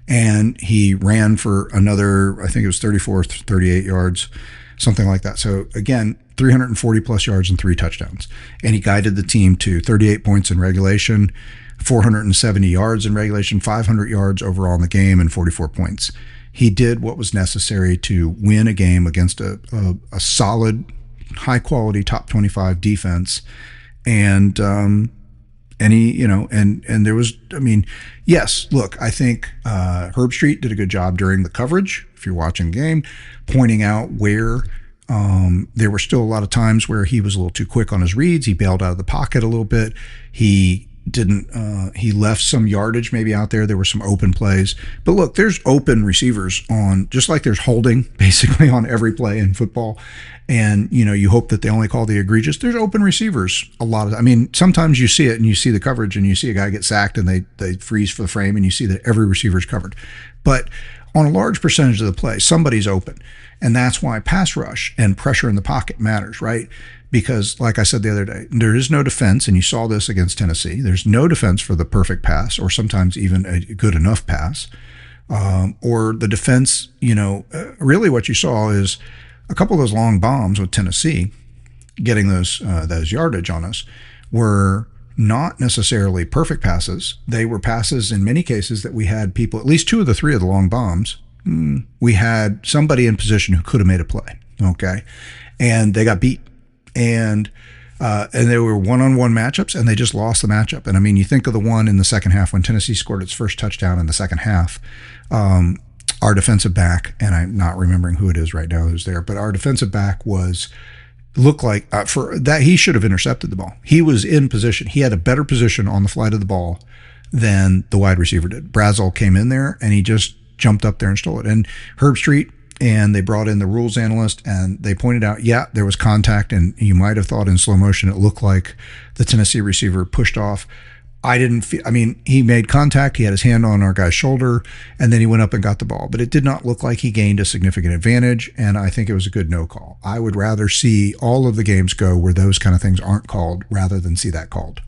and he ran for another, I think it was 34, 38 yards, something like that. So again, 340 plus yards and 3 touchdowns. And he guided the team to 38 points in regulation, 470 yards in regulation, 500 yards overall in the game, and 44 points. He did what was necessary to win a game against a solid, high-quality top 25 defense, and he, and there was, yes, look, I think Herb Street did a good job during the coverage. If you're watching the game, pointing out where there were still a lot of times where he was a little too quick on his reads. He bailed out of the pocket a little bit. He left some yardage maybe out there. There were some open plays. But look, there's open receivers on, just like there's holding basically on every play in football. And, you hope that they only call the egregious. There's open receivers a lot of, sometimes you see it and you see the coverage and you see a guy get sacked and they freeze for the frame and you see that every receiver is covered. But on a large percentage of the play, somebody's open. And that's why pass rush and pressure in the pocket matters, right? Because, like I said the other day, there is no defense, and you saw this against Tennessee. There's no defense for the perfect pass, or sometimes even a good enough pass. Or the defense, really what you saw is a couple of those long bombs with Tennessee getting those yardage on us were not necessarily perfect passes. They were passes in many cases that we had people, at least 2 of the 3 of the long bombs, we had somebody in position who could have made a play, okay? And they got beat. And they were one-on-one matchups, and they just lost the matchup. And you think of the one in the second half when Tennessee scored its first touchdown in the second half. Our defensive back, and I'm not remembering who it is right now who's there, but our defensive back looked like for that he should have intercepted the ball. He was in position. He had a better position on the flight of the ball than the wide receiver did. Brazel came in there, and he just jumped up there and stole it. And Herb Street, and they brought in the rules analyst, and they pointed out, there was contact, and you might have thought in slow motion it looked like the Tennessee receiver pushed off. I didn't feel, he made contact, he had his hand on our guy's shoulder, and then he went up and got the ball. But it did not look like he gained a significant advantage, and I think it was a good no call. I would rather see all of the games go where those kind of things aren't called rather than see that called.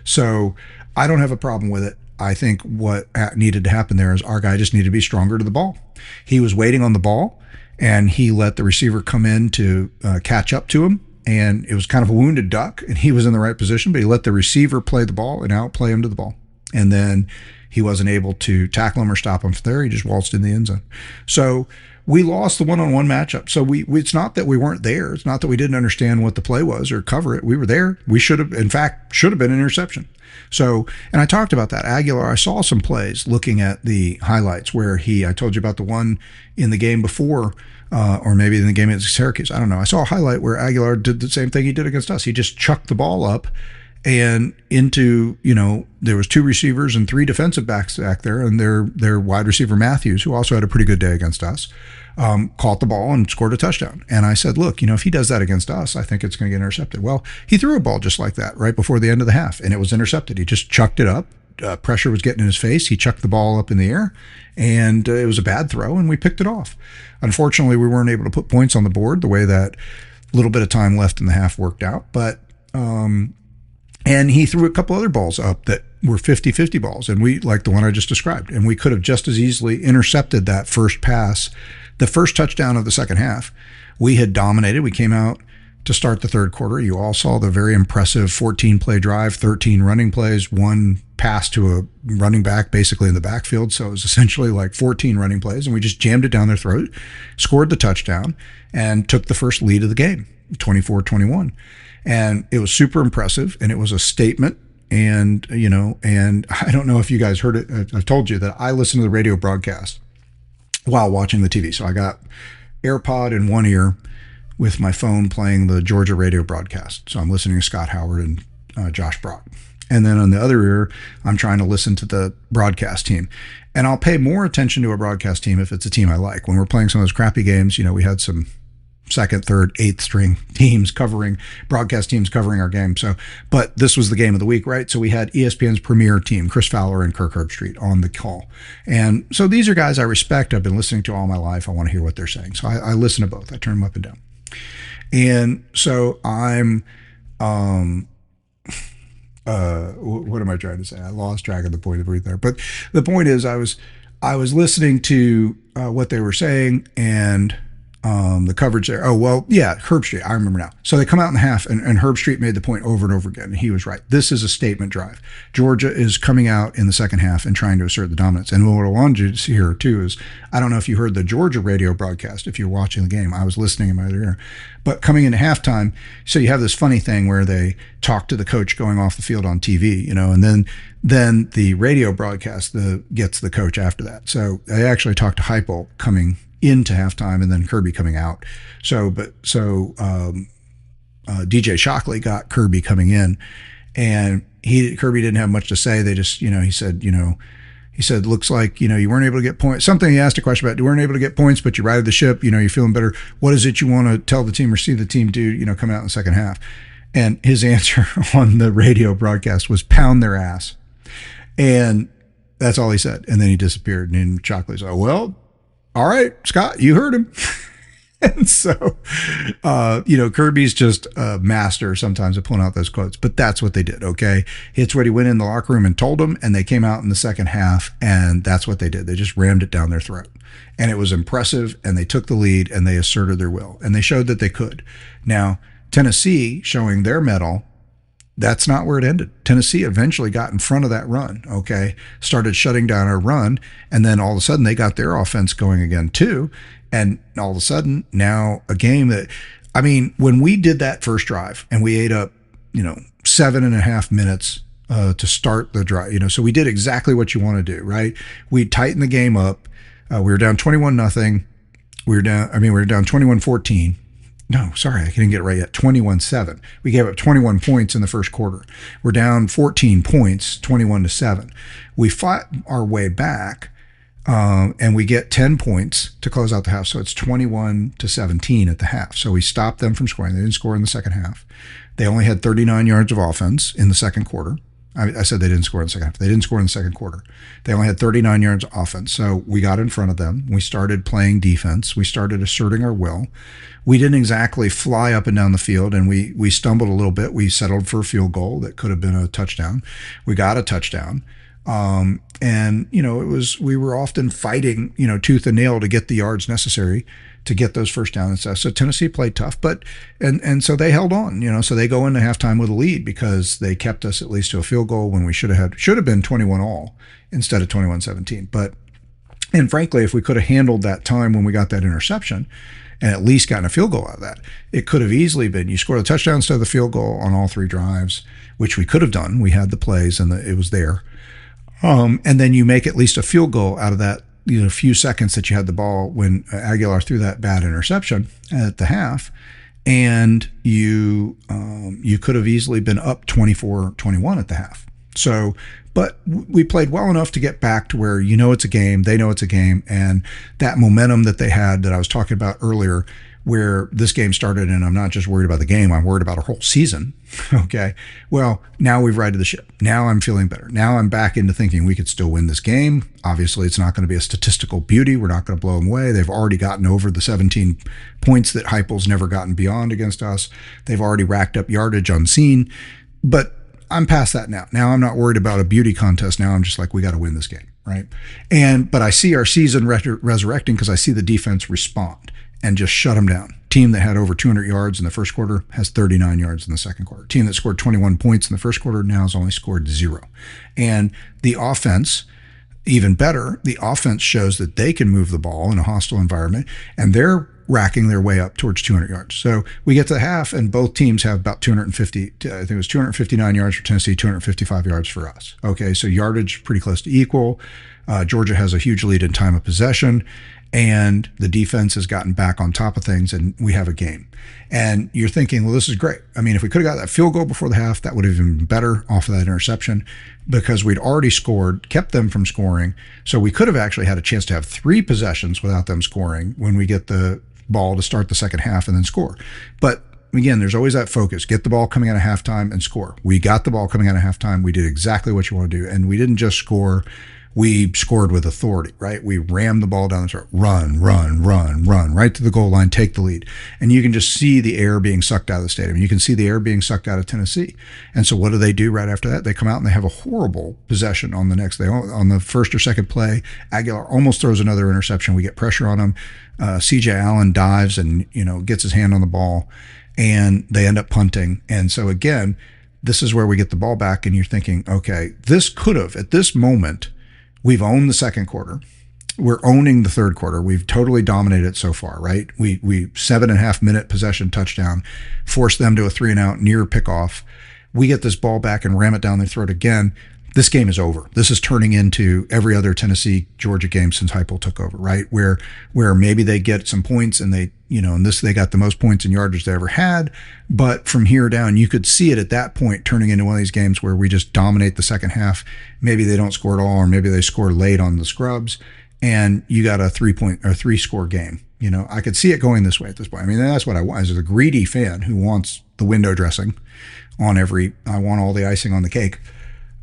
So I don't have a problem with it. I think what needed to happen there is our guy just needed to be stronger to the ball. He was waiting on the ball, and he let the receiver come in to catch up to him. And it was kind of a wounded duck, and he was in the right position, but he let the receiver play the ball and outplay him to the ball. And then he wasn't able to tackle him or stop him from there. He just waltzed in the end zone. So we lost the one-on-one matchup. So it's not that we weren't there. It's not that we didn't understand what the play was or cover it. We were there. We should have, in fact, should have been an interception. So, and I talked about that. Aguilar, I saw some plays looking at the highlights where I told you about the one in the game before, or maybe in the game against Syracuse. I don't know. I saw a highlight where Aguilar did the same thing he did against us. He just chucked the ball up and into, there was 2 receivers and 3 defensive backs back there, and their wide receiver Matthews, who also had a pretty good day against us, caught the ball and scored a touchdown. And I said, look, if he does that against us, I think it's going to get intercepted. Well, he threw a ball just like that right before the end of the half, and it was intercepted. He just chucked it up. Pressure was getting in his face. He chucked the ball up in the air, and it was a bad throw, and we picked it off. Unfortunately, we weren't able to put points on the board the way that little bit of time left in the half worked out. But and he threw a couple other balls up that were 50-50 balls, and we, like the one I just described, and we could have just as easily intercepted that first pass, the first touchdown of the second half. We had dominated. We came out to start the third quarter. You all saw the very impressive 14-play drive, 13 running plays, 1 pass to a running back basically in the backfield. So it was essentially like 14 running plays, and we just jammed it down their throat, scored the touchdown, and took the first lead of the game, 24-21. And it was super impressive, and it was a statement. And, and I don't know if you guys heard it. I've told you that I listen to the radio broadcast while watching the TV. So I got AirPod in one ear with my phone playing the Georgia radio broadcast. So I'm listening to Scott Howard and Josh Brock. And then on the other ear, I'm trying to listen to the broadcast team. And I'll pay more attention to a broadcast team if it's a team I like. When we're playing some of those crappy games, we had some second, third, eighth string teams broadcast teams covering our game. So, but this was the game of the week, right? So we had ESPN's premier team, Chris Fowler and Kirk Herbstreit, on the call. And so these are guys I respect. I've been listening to all my life. I want to hear what they're saying. So I listen to both. I turn them up and down. And so I'm, what am I trying to say? I lost track of the point of it there. But the point is I was listening to what they were saying, and the coverage there. Oh, well, yeah, Herbstreit. I remember now. So they come out in the half, and Herbstreit made the point over and over again, and he was right. This is a statement drive. Georgia is coming out in the second half and trying to assert the dominance. And what I wanted you to see here, too, is I don't know if you heard the Georgia radio broadcast, if you're watching the game. I was listening in my other ear. But coming into halftime, so you have this funny thing where they talk to the coach going off the field on TV, and then the radio broadcast gets the coach after that. So they actually talked to Heupel coming into halftime, and then Kirby coming out. DJ Shockley got Kirby coming in, and Kirby didn't have much to say. They just, he said, looks like, you weren't able to get points. Something he asked a question about, you weren't able to get points, but you righted the ship, you're feeling better. What is it you want to tell the team or see the team do, coming out in the second half? And his answer on the radio broadcast was pound their ass. And that's all he said. And then he disappeared. And Shockley's like, well, all right, Scott, you heard him. And so, Kirby's just a master sometimes of pulling out those quotes, but that's what they did. Okay. It's what he went in the locker room and told them, and they came out in the second half, and that's what they did. They just rammed it down their throat, and it was impressive, and they took the lead, and they asserted their will, and they showed that they could. Now, Tennessee showing their mettle, that's not where it ended. Tennessee eventually got in front of that run, okay, started shutting down our run, and then all of a sudden they got their offense going again too. And all of a sudden now a game that, when we did that first drive and we ate up, 7.5 minutes to start the drive, so we did exactly what you want to do, right? We tightened the game up. We were down 21-0. We were down 21-14. No, sorry, I didn't get it right yet. 21-7. We gave up 21 points in the first quarter. We're down 14 points, 21-7. We fought our way back, and we get 10 points to close out the half. So it's 21-17 at the half. So we stopped them from scoring. They didn't score in the second half. They only had 39 yards of offense in the second quarter. I said they didn't score in the second half. They didn't score in the second quarter. They only had 39 yards of offense. So we got in front of them. We started playing defense. We started asserting our will. We didn't exactly fly up and down the field, and we stumbled a little bit. We settled for a field goal that could have been a touchdown. We got a touchdown. And we were often fighting, tooth and nail to get the yards necessary to get those first down and stuff. So Tennessee played tough, but and so they held on, so they go into halftime with a lead because they kept us at least to a field goal when we should have been 21 all instead of 21-17. But And frankly, if we could have handled that time when we got that interception and at least gotten a field goal out of that, it could have easily been you score the touchdown instead of the field goal on all 3 drives, which we could have done. We had the plays and it was there. And then you make at least a field goal out of that, few seconds that you had the ball when Aguilar threw that bad interception at the half. And you could have easily been up 24-21 at the half. So, but we played well enough to get back to where it's a game, they know it's a game, and that momentum that they had that I was talking about earlier, where this game started, and I'm not just worried about the game, I'm worried about our whole season. Okay. Well, now we've righted the ship. Now I'm feeling better. Now I'm back into thinking we could still win this game. Obviously, it's not going to be a statistical beauty. We're not going to blow them away. They've already gotten over the 17 points that Heupel's never gotten beyond against us. They've already racked up yardage unseen. But I'm past that now. Now I'm not worried about a beauty contest. Now I'm just like, we got to win this game, right? But I see our season resurrecting because I see the defense respond and just shut them down. Team that had over 200 yards in the first quarter has 39 yards in the second quarter. Team that scored 21 points in the first quarter now has only scored 0. And the offense, even better, the offense shows that they can move the ball in a hostile environment, and they're racking their way up towards 200 yards. So we get to the half, and both teams have about 250, I think it was 259 yards for Tennessee, 255 yards for us. Okay, so yardage pretty close to equal. Georgia has a huge lead in time of possession, and the defense has gotten back on top of things, and we have a game. And you're thinking, well, this is great. I mean, if we could have got that field goal before the half, that would have been better off of that interception, because we'd already scored, kept them from scoring. So we could have actually had a chance to have 3 possessions without them scoring when we get the ball to start the second half and then score. But again, there's always that focus. Get the ball coming out of halftime and score. We got the ball coming out of halftime. We did exactly what you want to do. And we didn't just score. We scored with authority, right? We rammed the ball down the throat. Run, right to the goal line, take the lead. And you can just see the air being sucked out of the stadium. You can see the air being sucked out of Tennessee. And so what do right after that? They come out and they have a horrible possession on the next day. On the first or second play, Aguilar almost throws another interception. We get pressure on him. C.J. Allen dives and, gets his hand on the ball, and they end up punting. And so again, this is where we get the ball back, and you're thinking, okay, this could have, at this moment, we've owned the second quarter. We're owning the third quarter. We've totally dominated it so far, right? We 7.5 minute possession touchdown, forced them to a 3-and-out near pickoff. We get this ball back and ram it down their throat again. This game is over. This is turning into every other Tennessee-Georgia game since Heupel took over, right? Where maybe they get some points and they got the most points and yardage they ever had. But from here down, you could see it at that point turning into one of these games where we just dominate the second half. Maybe they don't score at all, or maybe they score late on the scrubs, and you got a 3-score game. I could see it going this way at this point. I mean, that's what I want as a greedy fan who wants the window dressing on I want all the icing on the cake.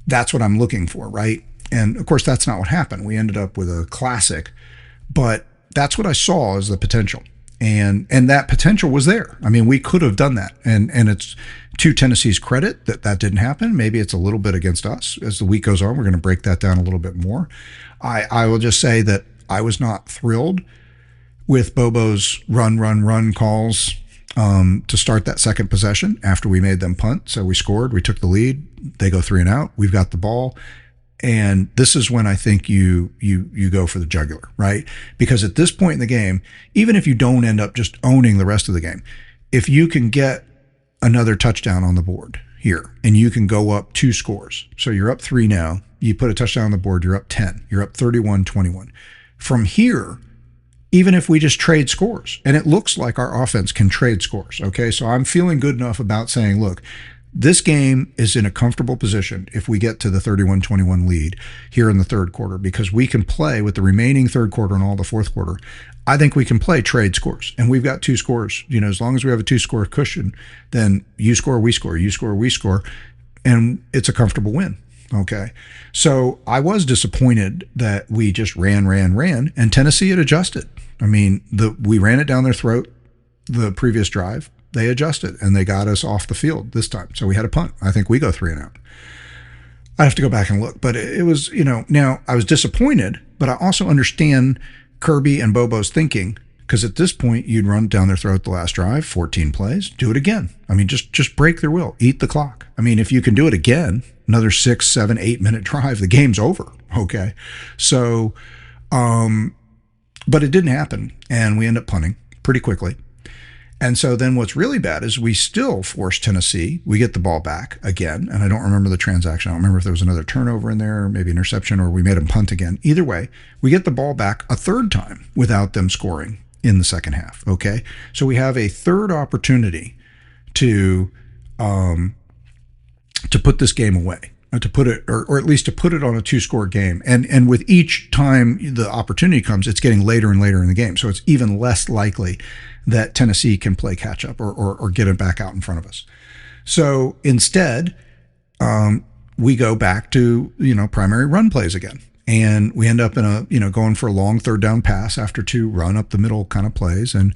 That's what I'm looking for, right? And of course, that's not what happened. We ended up with a classic, but that's what I saw as the potential. And that potential was there. I mean, we could have done that. And it's to Tennessee's credit that didn't happen. Maybe it's a little bit against us. As the week goes on, we're going to break that down a little bit more. I will just say that I was not thrilled with Bobo's run calls to start that second possession after we made them punt. So we scored, we took the lead, they go 3-and-out, we've got the ball. And this is when I think you go for the jugular, right? Because at this point in the game, even if you don't end up just owning the rest of the game, if you can get another touchdown on the board here and you can go up 2 scores. So you're up 3 now, you put a touchdown on the board, you're up 10, you're up 31-21. From here, even if we just trade scores, and it looks like our offense can trade scores, okay? So I'm feeling good enough about saying, look, this game is in a comfortable position if we get to the 31-21 lead here in the third quarter, because we can play with the remaining third quarter and all the fourth quarter. I think we can play trade scores, and we've got 2 scores. As long as we have a 2-score cushion, then you score, we score, you score, we score, and it's a comfortable win. Okay. So I was disappointed that we just ran, and Tennessee had adjusted. I mean, we ran it down their throat the previous drive. They adjusted and they got us off the field this time. So we had a punt. I think we go 3-and-out. I have to go back and look, but it was, now I was disappointed, but I also understand Kirby and Bobo's thinking, because at this point you'd run down their throat the last drive, 14 plays, do it again. I mean, just break their will, eat the clock. I mean, if you can do it again, another 6, 7, 8 minute drive, the game's over. Okay. So But it didn't happen, and we end up punting pretty quickly. And so then what's really bad is we still force Tennessee. We get the ball back again, and I don't remember the transaction. I don't remember if there was another turnover in there, maybe interception, or we made them punt again. Either way, we get the ball back a third time without them scoring in the second half, okay? So we have a third opportunity to put this game away, to put it, or at least to put it on a 2-score game. And with each time the opportunity comes, it's getting later and later in the game. So it's even less likely that Tennessee can play catch up or get it back out in front of us. So instead, we go back to, primary run plays again. And we end up in going for a long third down pass after 2 run up the middle kind of plays. And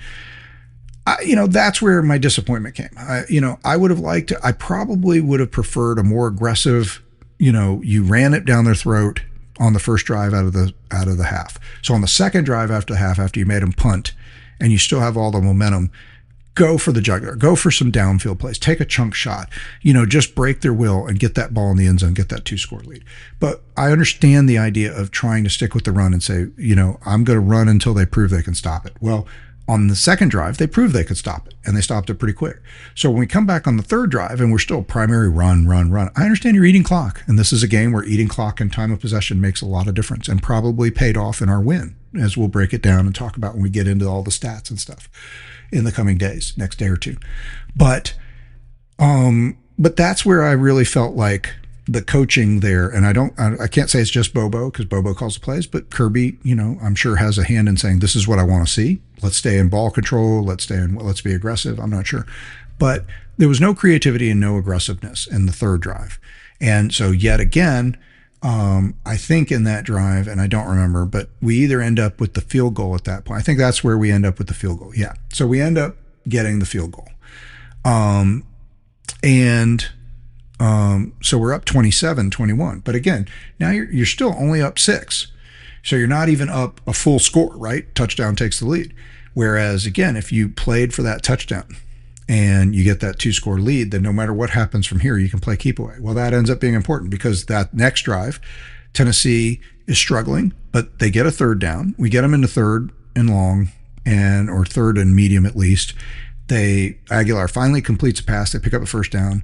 that's where my disappointment came. I probably would have preferred a more aggressive, you ran it down their throat on the first drive out of the half. So on the second drive after the half, after you made them punt and you still have all the momentum, go for the jugular, go for some downfield plays, take a chunk shot, just break their will and get that ball in the end zone, get that 2-score lead. But I understand the idea of trying to stick with the run and say, I'm going to run until they prove they can stop it. Well, on the second drive, they proved they could stop it, and they stopped it pretty quick. So when we come back on the third drive, and we're still primary run, I understand you're eating clock, and this is a game where eating clock and time of possession makes a lot of difference, and probably paid off in our win, as we'll break it down and talk about when we get into all the stats and stuff in the coming days, next day or two. But that's where I really felt like the coaching there, and I can't say it's just Bobo because Bobo calls the plays, but Kirby, I'm sure has a hand in saying, this is what I want to see. Let's stay in ball control. Let's be aggressive. I'm not sure. But there was no creativity and no aggressiveness in the third drive. And so yet again, I think in that drive, and I don't remember, but we either end up with the field goal at that point. I think that's where we end up with the field goal. Yeah. So we end up getting the field goal. So we're up 27-21. But again, now you're still only up 6. So you're not even up a full score, right? Touchdown takes the lead. Whereas, again, if you played for that touchdown and you get that 2-score lead, then no matter what happens from here, you can play keep away. Well, that ends up being important because that next drive, Tennessee is struggling, but they get a third down. We get them into third and long or third and medium at least. Aguilar finally completes a pass. They pick up a first down.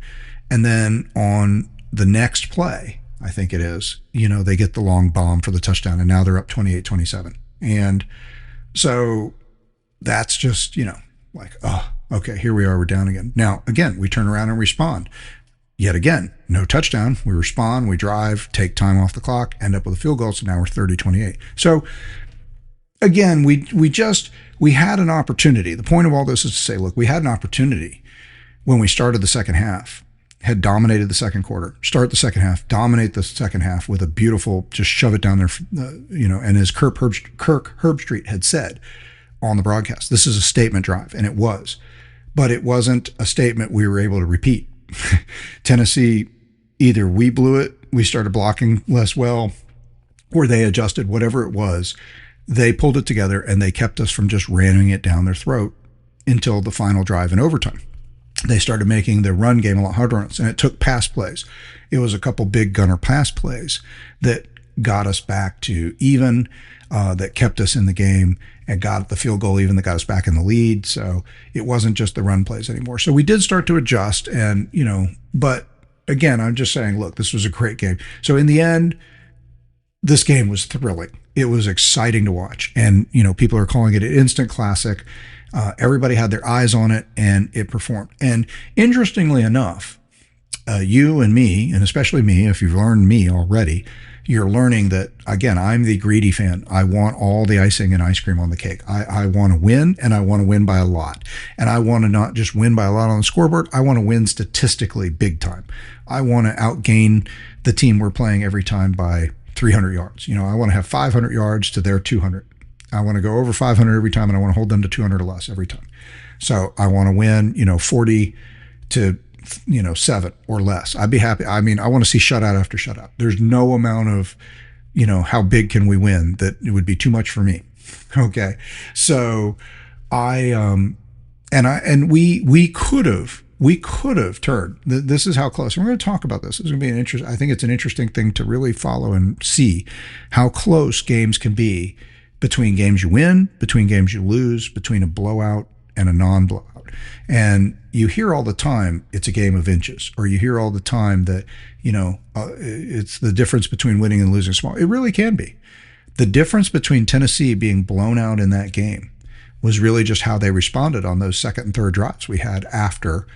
And then on the next play, I think it is, they get the long bomb for the touchdown, and now they're up 28-27. And so that's just, like, oh, okay, here we are, we're down again. Now, again, we turn around and respond. Yet again, no touchdown. We respond, we drive, take time off the clock, end up with a field goal, so now we're 30-28. So again, we had an opportunity. The point of all this is to say, look, we had an opportunity when we started the second half, had dominated the second quarter, start the second half, dominate the second half with a beautiful, just shove it down there, and as Kirk Herbstreit had said on the broadcast, this is a statement drive, and it was. But it wasn't a statement we were able to repeat. Tennessee, either we blew it, we started blocking less well, or they adjusted, whatever it was. They pulled it together, and they kept us from just ramming it down their throat until the final drive in overtime. They started making the run game a lot harder on us, and it took pass plays. It was a couple big gunner pass plays that got us back to even, that kept us in the game and got the field goal even, that got us back in the lead. So it wasn't just the run plays anymore. So we did start to adjust, and, but again, I'm just saying, look, this was a great game. So in the end, this game was thrilling. It was exciting to watch. And, people are calling it an instant classic. Everybody had their eyes on it, and it performed. And interestingly enough, you and me, and especially me, if you've learned me already, you're learning that, again, I'm the greedy fan. I want all the icing and ice cream on the cake. I want to win, and I want to win by a lot. And I want to not just win by a lot on the scoreboard. I want to win statistically big time. I want to outgain the team we're playing every time by 300 yards. I want to have 500 yards to their 200. I want to go over 500 every time, and I want to hold them to 200 or less every time. So I want to win, 40 to, 7 or less. I'd be happy. I want to see shutout after shutout. There's no amount of, how big can we win that it would be too much for me. Okay. So we could have we could have turned. This is how close. And we're going to talk about this. This is going to be an I think it's an interesting thing to really follow and see how close games can be between games you win, between games you lose, between a blowout and a non-blowout. And you hear all the time it's a game of inches, or you hear all the time that, it's the difference between winning and losing small. It really can be. The difference between Tennessee being blown out in that game was really just how they responded on those second and third drives we had after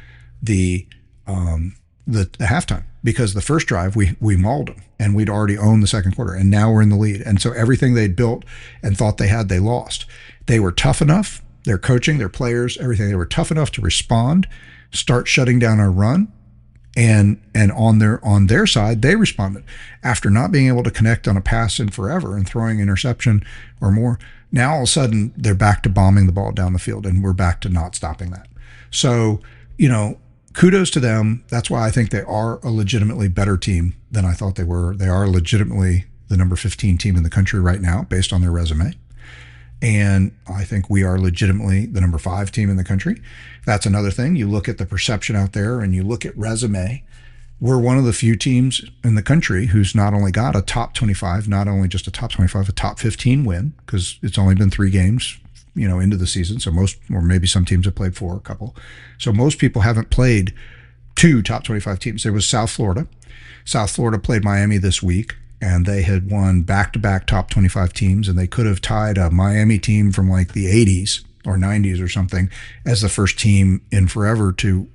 the halftime, because the first drive we mauled them and we'd already owned the second quarter, and now we're in the lead. And so everything they'd built and thought they had, they lost. They were tough enough, their coaching, their players, everything, they were tough enough to respond, start shutting down our run, and on their side, they responded after not being able to connect on a pass in forever and throwing interception or more. Now all of a sudden they're back to bombing the ball down the field, and we're back to not stopping that. So, kudos to them. That's why I think they are a legitimately better team than I thought they were. They are legitimately the number 15 team in the country right now based on their resume. And I think we are legitimately the number 5 team in the country. That's another thing. You look at the perception out there and you look at resume. We're one of the few teams in the country who's not only got a top 25, not only just a top 25, a top 15 win, because it's only been 3 games, into the season. So most, or maybe some teams have played 4, a couple. So most people haven't played 2 top 25 teams. There was South Florida. South Florida played Miami this week, and they had won back-to-back top 25 teams, and they could have tied a Miami team from like the 80s or 90s or something as the first team in forever to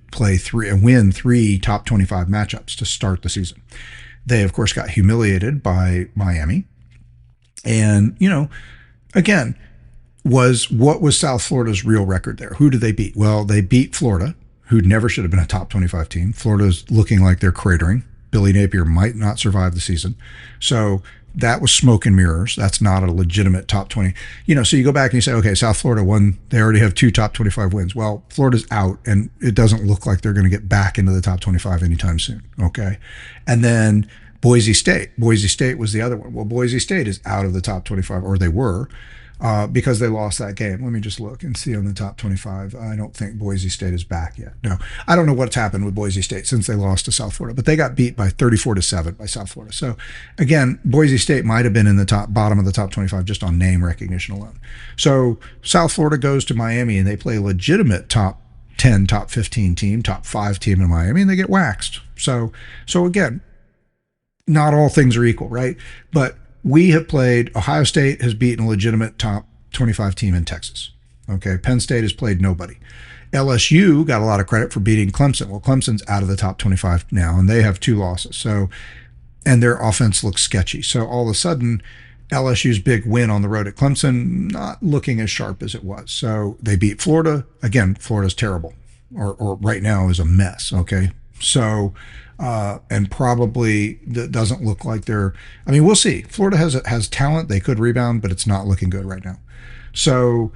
win 3 top 25 matchups to start the season. They, of course, got humiliated by Miami. And, again, what was South Florida's real record there? Who did they beat? Well, they beat Florida, who never should have been a top 25 team. Florida's looking like they're cratering. Billy Napier might not survive the season. So that was smoke and mirrors. That's not a legitimate top 20. So you go back and you say, okay, South Florida won. They already have 2 top 25 wins. Well, Florida's out, and it doesn't look like they're going to get back into the top 25 anytime soon. Okay. And then Boise State. Boise State was the other one. Well, Boise State is out of the top 25, or they were, because they lost that game. Let me just look and see on the top 25. I don't think Boise State is back yet. No, I don't know what's happened with Boise State since they lost to South Florida, but they got beat by 34-7 by South Florida. So again, Boise State might have been in the bottom of the top 25 just on name recognition alone. So South Florida goes to Miami and they play a legitimate top 10, top 15 team, top 5 team in Miami, and they get waxed. So again, not all things are equal, right? But we have played, Ohio State has beaten a legitimate top 25 team in Texas. Okay, Penn State has played nobody. LSU got a lot of credit for beating Clemson. Well, Clemson's out of the top 25 now, and they have 2 losses. So, and their offense looks sketchy. So all of a sudden, LSU's big win on the road at Clemson, not looking as sharp as it was. So they beat Florida. Again, Florida's terrible, or right now is a mess. Okay, so, and probably doesn't look like they're, we'll see. Florida has talent. They could rebound, but it's not looking good right now. So,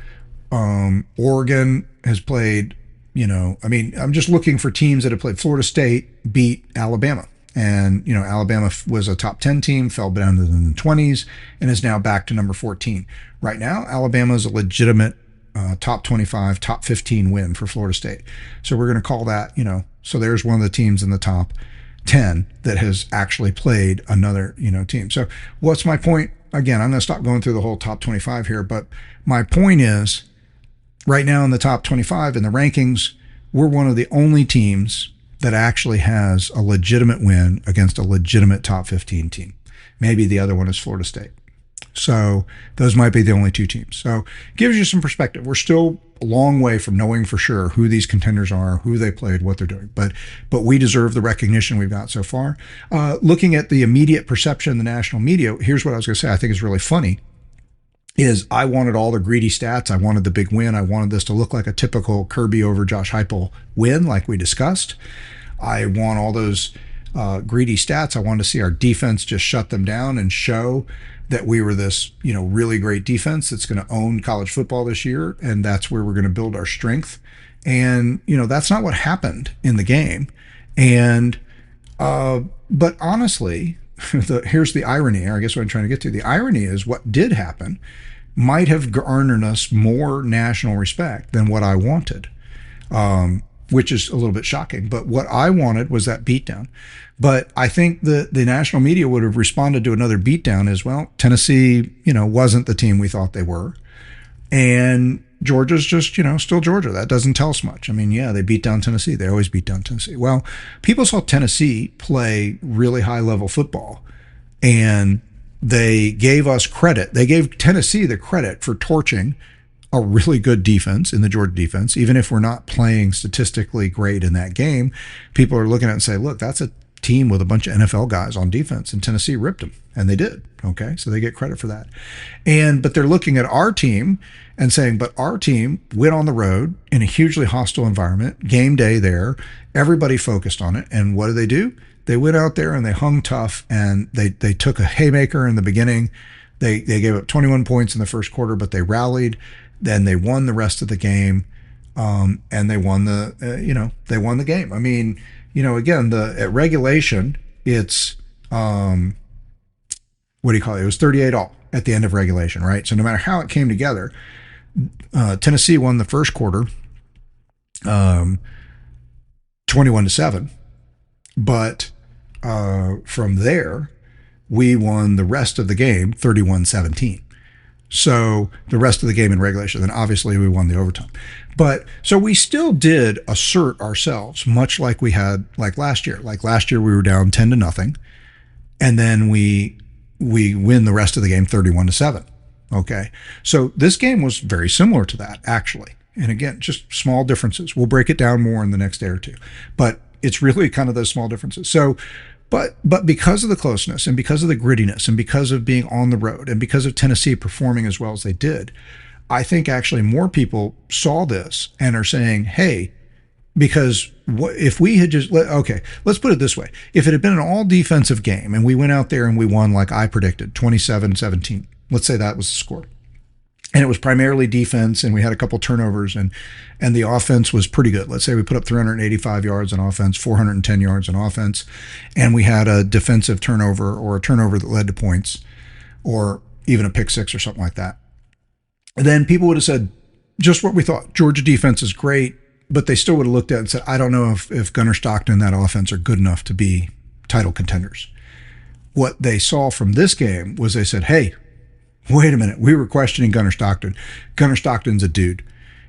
Oregon has played, I'm just looking for teams that have played. Florida State beat Alabama, and, Alabama was a top 10 team, fell down to the 20s, and is now back to number 14. Right now, Alabama is a legitimate top 25, top 15 win for Florida State. So we're going to call that, so there's one of the teams in the top 10 that has actually played another, team. So what's my point? Again, I'm going to stop going through the whole top 25 here, but my point is right now in the top 25 in the rankings, we're one of the only teams that actually has a legitimate win against a legitimate top 15 team. Maybe the other one is Florida State. So those might be the only 2 teams. So it gives you some perspective. We're still a long way from knowing for sure who these contenders are, who they played, what they're doing. But we deserve the recognition we've got so far. Looking at the immediate perception in the national media, here's what I was going to say I think is really funny, is I wanted all the greedy stats. I wanted the big win. I wanted this to look like a typical Kirby over Josh Heupel win like we discussed. I want all those greedy stats. I wanted to see our defense just shut them down and show that we were this, really great defense that's going to own college football this year, and that's where we're going to build our strength. And, that's not what happened in the game. And, but honestly, here's the irony, or I guess what I'm trying to get to. The irony is what did happen might have garnered us more national respect than what I wanted. which is a little bit shocking. But what I wanted was that beatdown. But I think the national media would have responded to another beatdown as well. Tennessee, wasn't the team we thought they were. And Georgia's just, still Georgia. That doesn't tell us much. I mean, yeah, they beat down Tennessee. They always beat down Tennessee. Well, people saw Tennessee play really high-level football, and they gave us credit. They gave Tennessee the credit for torching a really good defense in the Georgia defense. Even if we're not playing statistically great in that game, people are looking at it and say, look, that's a team with a bunch of NFL guys on defense, and Tennessee ripped them, and they did. Okay, so they get credit for that. But they're looking at our team and saying, but our team went on the road in a hugely hostile environment, game day there, everybody focused on it, and what do? They went out there and they hung tough, and they took a haymaker in the beginning. They gave up 21 points in the first quarter, but they rallied. Then they won the rest of the game, and they won they won the game. I mean, again, at regulation, it's what do you call it? It was 38-all at the end of regulation, right? So no matter how it came together, Tennessee won the first quarter, 21-7, but from there, we won the rest of the game 31-17. So the rest of the game in regulation, then obviously we won the overtime. But so we still did assert ourselves, much like we had like last year. Like last year we were down 10-0, and then we win the rest of the game 31-7. Okay. So this game was very similar to that, actually. And again, just small differences. We'll break it down more in the next day or two. But it's really kind of those small differences. So But because of the closeness and because of the grittiness and because of being on the road and because of Tennessee performing as well as they did, I think actually more people saw this and are saying, hey, because if we had let's put it this way. If it had been an all defensive game and we went out there and we won like I predicted, 27-17, let's say that was the score. And it was primarily defense, and we had a couple turnovers, and the offense was pretty good. Let's say we put up 385 yards on offense, 410 yards on offense, and we had a defensive turnover or a turnover that led to points, or even a pick six or something like that. And then people would have said just what we thought. Georgia defense is great, but they still would have looked at it and said, I don't know if Gunnar Stockton and that offense are good enough to be title contenders. What they saw from this game was they said, hey, wait a minute, we were questioning Gunnar Stockton. Gunnar Stockton's a dude.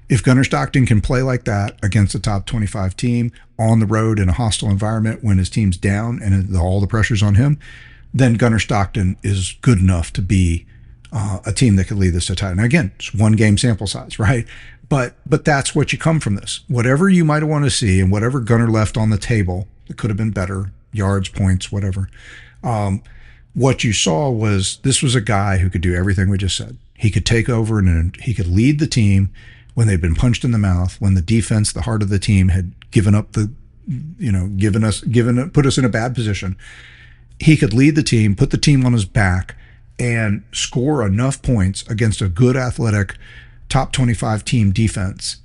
If Gunnar Stockton can play like that against a top 25 team on the road in a hostile environment when his team's down and all the pressure's on him, then Gunnar Stockton is good enough to be a team that could lead this to title. Now, again, it's one game sample size, right? But that's what you come from this. Whatever you might want to see and whatever Gunnar left on the table, it could have been better, yards, points, whatever. What you saw was this was a guy who could do everything we just said. He could take over and he could lead the team when they'd been punched in the mouth, when the defense, the heart of the team, had given up put us in a bad position. He could lead the team, put the team on his back, and score enough points against a good athletic top 25 team defense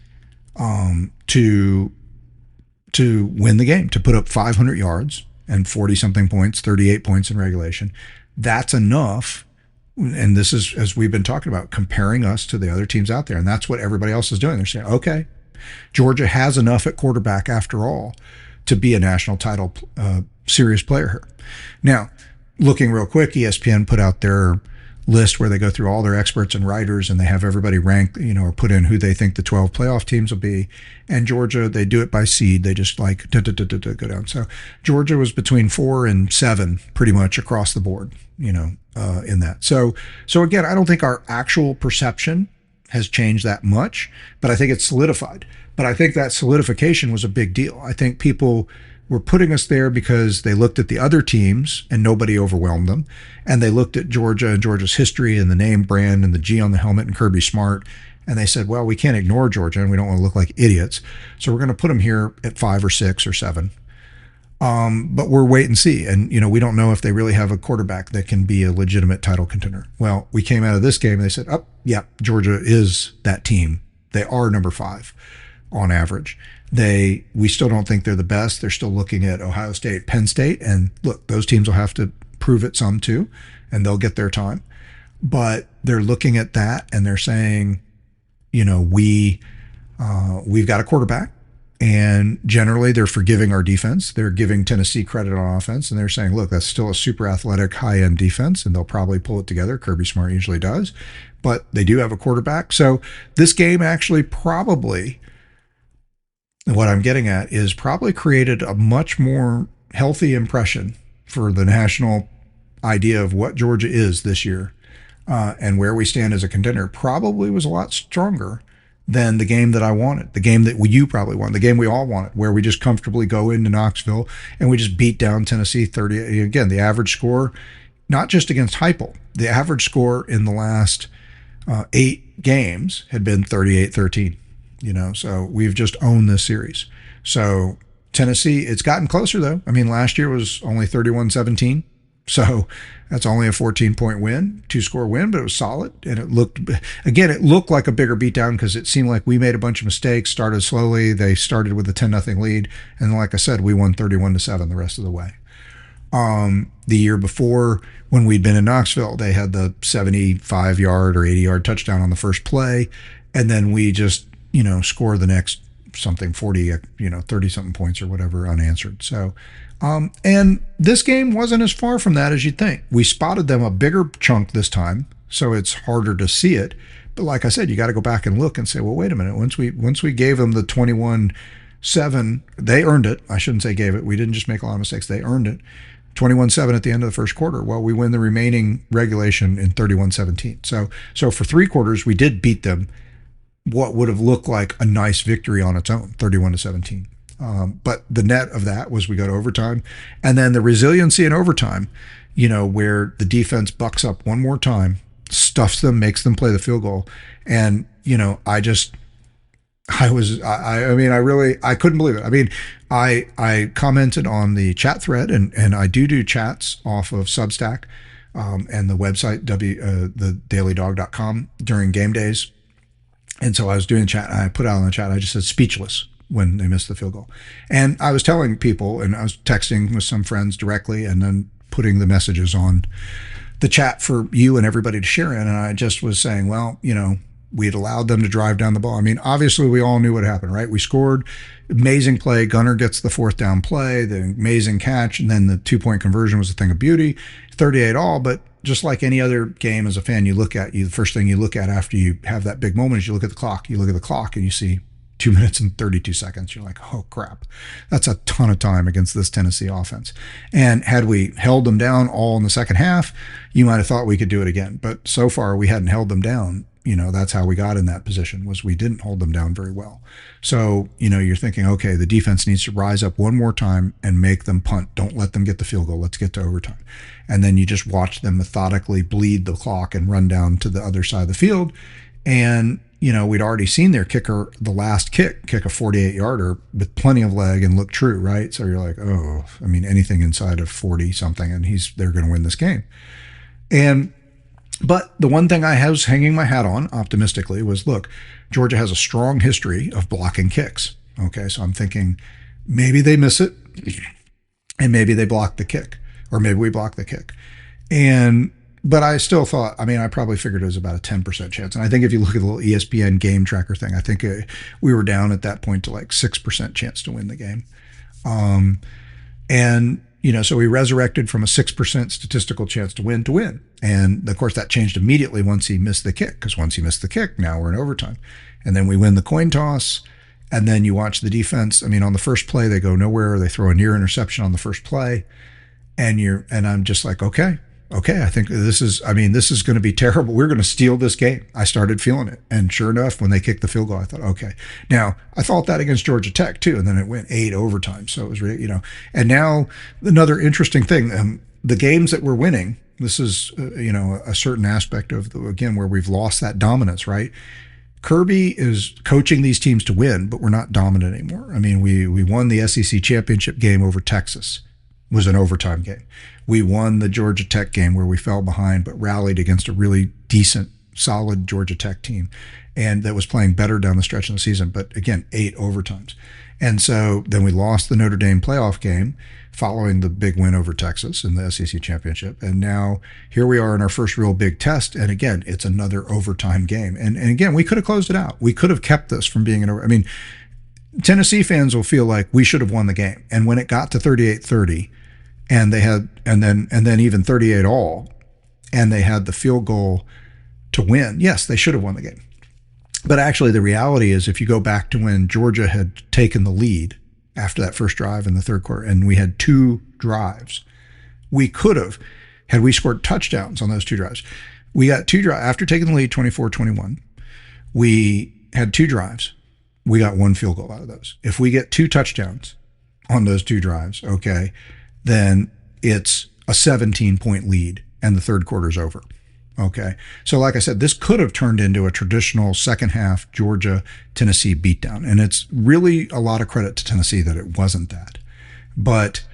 to win the game, to put up 500 yards and 40-something points, 38 points in regulation. That's enough. And this is, as we've been talking about, comparing us to the other teams out there. And that's what everybody else is doing. They're saying, okay, Georgia has enough at quarterback after all to be a national title serious player here. Now, looking real quick, ESPN put out their list where they go through all their experts and writers, and they have everybody ranked, or put in who they think the 12 playoff teams will be. And Georgia, they do it by seed. They just go down. So Georgia was between 4 and 7 pretty much across the board, in that. So again, I don't think our actual perception has changed that much, but I think it's solidified. But I think that solidification was a big deal. I think people were putting us there because they looked at the other teams and nobody overwhelmed them. And they looked at Georgia and Georgia's history and the name brand and the G on the helmet and Kirby Smart. And they said, well, we can't ignore Georgia and we don't want to look like idiots. So we're going to put them here at 5 or 6 or 7. But we're wait and see. And, we don't know if they really have a quarterback that can be a legitimate title contender. Well, we came out of this game and they said, oh, yeah, Georgia is that team. They are number 5 on average. We still don't think they're the best. They're still looking at Ohio State, Penn State, and look, those teams will have to prove it some too, and they'll get their time. But they're looking at that and they're saying, we've got a quarterback, And generally, they're forgiving our defense. They're giving Tennessee credit on offense, and they're saying, look, that's still a super athletic, high-end defense, and they'll probably pull it together. Kirby Smart usually does. But they do have a quarterback. So this game actually probably, what I'm getting at, is probably created a much more healthy impression for the national idea of what Georgia is this year and where we stand as a contender. Probably was a lot stronger than the game that I wanted, the game that you probably wanted, the game we all wanted, where we just comfortably go into Knoxville and we just beat down Tennessee 30. Again, the average score, not just against Heupel, the average score in the last 8 games had been 38-13. So we've just owned this series. So Tennessee, it's gotten closer though. I mean, last year was only 31-17. So that's only a 14-point win, 2-score win, but it was solid. And it looked like a bigger beatdown because it seemed like we made a bunch of mistakes, started slowly. They started with a 10-0 lead. And like I said, we won 31-7 the rest of the way. The year before, when we'd been in Knoxville, they had the 75-yard or 80-yard touchdown on the first play. And then we just, score the next something 40, 30-something points or whatever unanswered. So, and this game wasn't as far from that as you'd think. We spotted them a bigger chunk this time, so it's harder to see it. But like I said, you got to go back and look and say, well, wait a minute. Once we gave them the 21-7, they earned it. I shouldn't say gave it. We didn't just make a lot of mistakes. They earned it. 21-7 at the end of the first quarter. Well, we win the remaining regulation in 31-17. So for 3 quarters, we did beat them. What would have looked like a nice victory on its own, 31-17. But the net of that was we go to overtime. And then the resiliency in overtime, where the defense bucks up one more time, stuffs them, makes them play the field goal. And, I couldn't believe it. I mean, I commented on the chat thread and I do chats off of Substack and the website, thedailydawg.com during game days. And so I was doing the chat, and I put out on the chat, I just said speechless when they missed the field goal. And I was telling people, and I was texting with some friends directly and then putting the messages on the chat for you and everybody to share in. And I just was saying, well, we had allowed them to drive down the ball. I mean, obviously we all knew what happened, right? We scored, amazing play. Gunner gets the 4th down play, the amazing catch, and then the 2-point conversion was a thing of beauty, 38 all. But just like any other game, as a fan, the first thing you look at after you have that big moment is you look at the clock. You look at the clock and you see 2 minutes and 32 seconds. You're like, oh crap, that's a ton of time against this Tennessee offense. And had we held them down all in the second half, you might have thought we could do it again. But so far we hadn't held them down. That's how we got in that position, was we didn't hold them down very well. So, you're thinking, okay, the defense needs to rise up one more time and make them punt. Don't let them get the field goal. Let's get to overtime. And then you just watch them methodically bleed the clock and run down to the other side of the field. And, we'd already seen their kicker, the last kick a 48-yarder with plenty of leg and look true, right? So you're like, oh, I mean, anything inside of 40 something and they're going to win this game. But the one thing I was hanging my hat on optimistically was, look, Georgia has a strong history of blocking kicks. Okay, so I'm thinking maybe they miss it and maybe they block the kick, or maybe we block the kick. But I still thought, I probably figured it was about a 10% chance. And I think if you look at the little ESPN game tracker thing, I think we were down at that point to like 6% chance to win the game. So we resurrected from a 6% statistical chance to win. And of course that changed immediately once he missed the kick, because once he missed the kick, now we're in overtime. And then we win the coin toss. And then you watch the defense. On the first play, they go nowhere. They throw a near interception on the first play. And I'm just like, okay, I think this is going to be terrible. We're going to steal this game. I started feeling it. And sure enough, when they kicked the field goal, I thought, okay. Now, I thought that against Georgia Tech too, and then it went 8 overtime. So it was really, and now another interesting thing, the games that we're winning, this is, a certain aspect of, where we've lost that dominance, right? Kirby is coaching these teams to win, but we're not dominant anymore. We won the SEC championship game over Texas. It was an overtime game. We won the Georgia Tech game where we fell behind but rallied against a really decent, solid Georgia Tech team, and that was playing better down the stretch of the season, but again, 8 overtimes. And so then we lost the Notre Dame playoff game following the big win over Texas in the SEC championship. And now here we are in our first real big test. And again, it's another overtime game. And again, we could have closed it out. We could have kept this from being an Tennessee fans will feel like we should have won the game. And when it got to 38-30 and they had, and then even 38 all, and they had the field goal to win, yes, they should have won the game. But actually the reality is, if you go back to when Georgia had taken the lead after that first drive in the third quarter, and we had 2 drives, we could have, had we scored touchdowns on those 2 drives. We got 2 drives after taking the lead 24-21. We had 2 drives. We got 1 field goal out of those. If we get 2 touchdowns on those 2 drives, okay, then it's a 17-point lead and the third quarter's over. Okay. So like I said, this could have turned into a traditional second half Georgia-Tennessee beatdown. And it's really a lot of credit to Tennessee that it wasn't that. But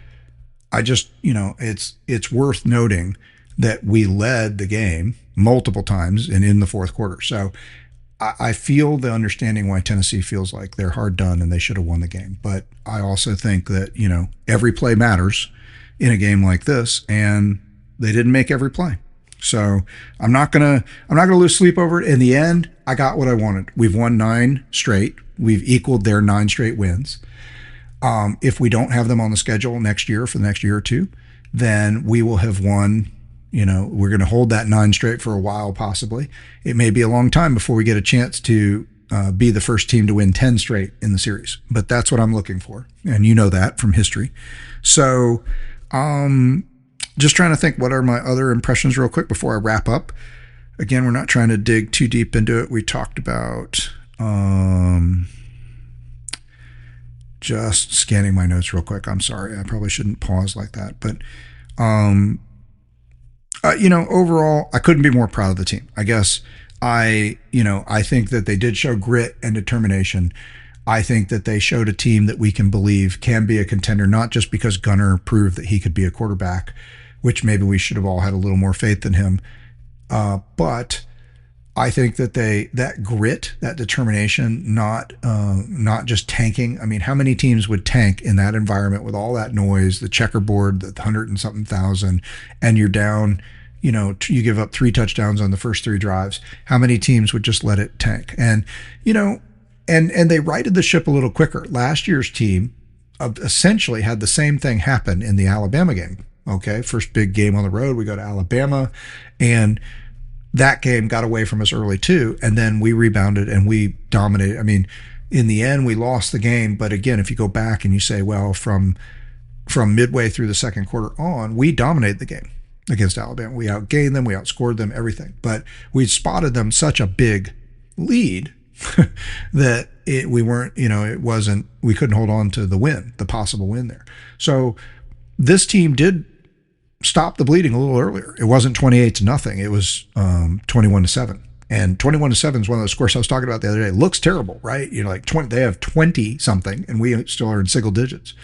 I just, it's worth noting that we led the game multiple times and in the fourth quarter. So I feel the understanding why Tennessee feels like they're hard done and they should have won the game. But I also think that, every play matters in a game like this, and they didn't make every play. So I'm not gonna lose sleep over it. In the end, I got what I wanted. We've won 9 straight. We've equaled their 9 straight wins. If we don't have them on the schedule next year for the next year or 2, then we will have won. We're going to hold that 9 straight for a while, possibly. It may be a long time before we get a chance to be the first team to win 10 straight in the series. But that's what I'm looking for. And you know that from history. So just trying to think, what are my other impressions real quick before I wrap up. Again, we're not trying to dig too deep into it. We talked about just scanning my notes real quick. I'm sorry. I probably shouldn't pause like that. But overall, I couldn't be more proud of the team. I guess I think that they did show grit and determination. I think that they showed a team that we can believe can be a contender, not just because Gunner proved that he could be a quarterback, which maybe we should have all had a little more faith in him. But I think that that grit, that determination, not just tanking. I mean, how many teams would tank in that environment with all that noise, the checkerboard, the 100 and something thousand, and you're down, you give up 3 touchdowns on the first 3 drives. How many teams would just let it tank? And, and they righted the ship a little quicker. Last year's team essentially had the same thing happen in the Alabama game. Okay. First big game on the road, we go to Alabama, and that game got away from us early too. And then we rebounded and we dominated. I mean, in the end, we lost the game. But again, if you go back and you say, well, from midway through the second quarter on, we dominated the game against Alabama. We outgained them, we outscored them, everything. But we spotted them such a big lead that we couldn't hold on to the possible win there. So this team did stop the bleeding a little earlier. It wasn't 28-0. It was 21-7. And 21-7 is one of those scores I was talking about the other day. It looks terrible, right? Like 20, they have 20 something and we still are in single digits.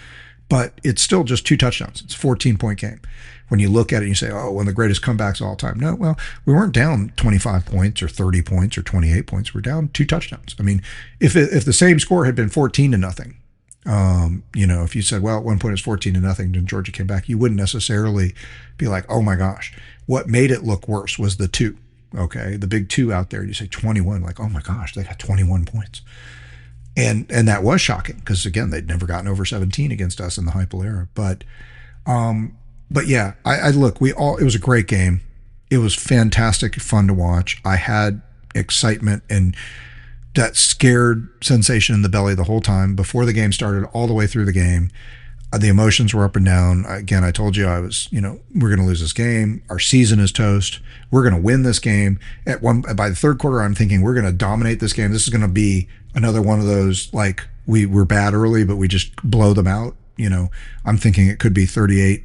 But it's still just 2 touchdowns. It's a 14-point game. When you look at it, you say, oh, one of the greatest comebacks of all time. No, well, we weren't down 25 points or 30 points or 28 points. We're down 2 touchdowns. I mean, if the same score had been 14-0, if you said, well, at one point it's 14-0 and Georgia came back, you wouldn't necessarily be like, oh my gosh. What made it look worse was the 2. Okay, the big 2 out there. You say 21, like, oh my gosh, they got 21 points. And that was shocking because, again, they'd never gotten over 17 against us in the Heupel era. But yeah, I look, it was a great game. It was fantastic fun to watch. I had excitement and that scared sensation in the belly the whole time before the game started, all the way through the game. The emotions were up and down. Again, I told you we're going to lose this game. Our season is toast. We're going to win this game. By the third quarter, I'm thinking we're going to dominate this game. This is going to be another one of those, like, we were bad early, but we just blow them out. I'm thinking it could be 38,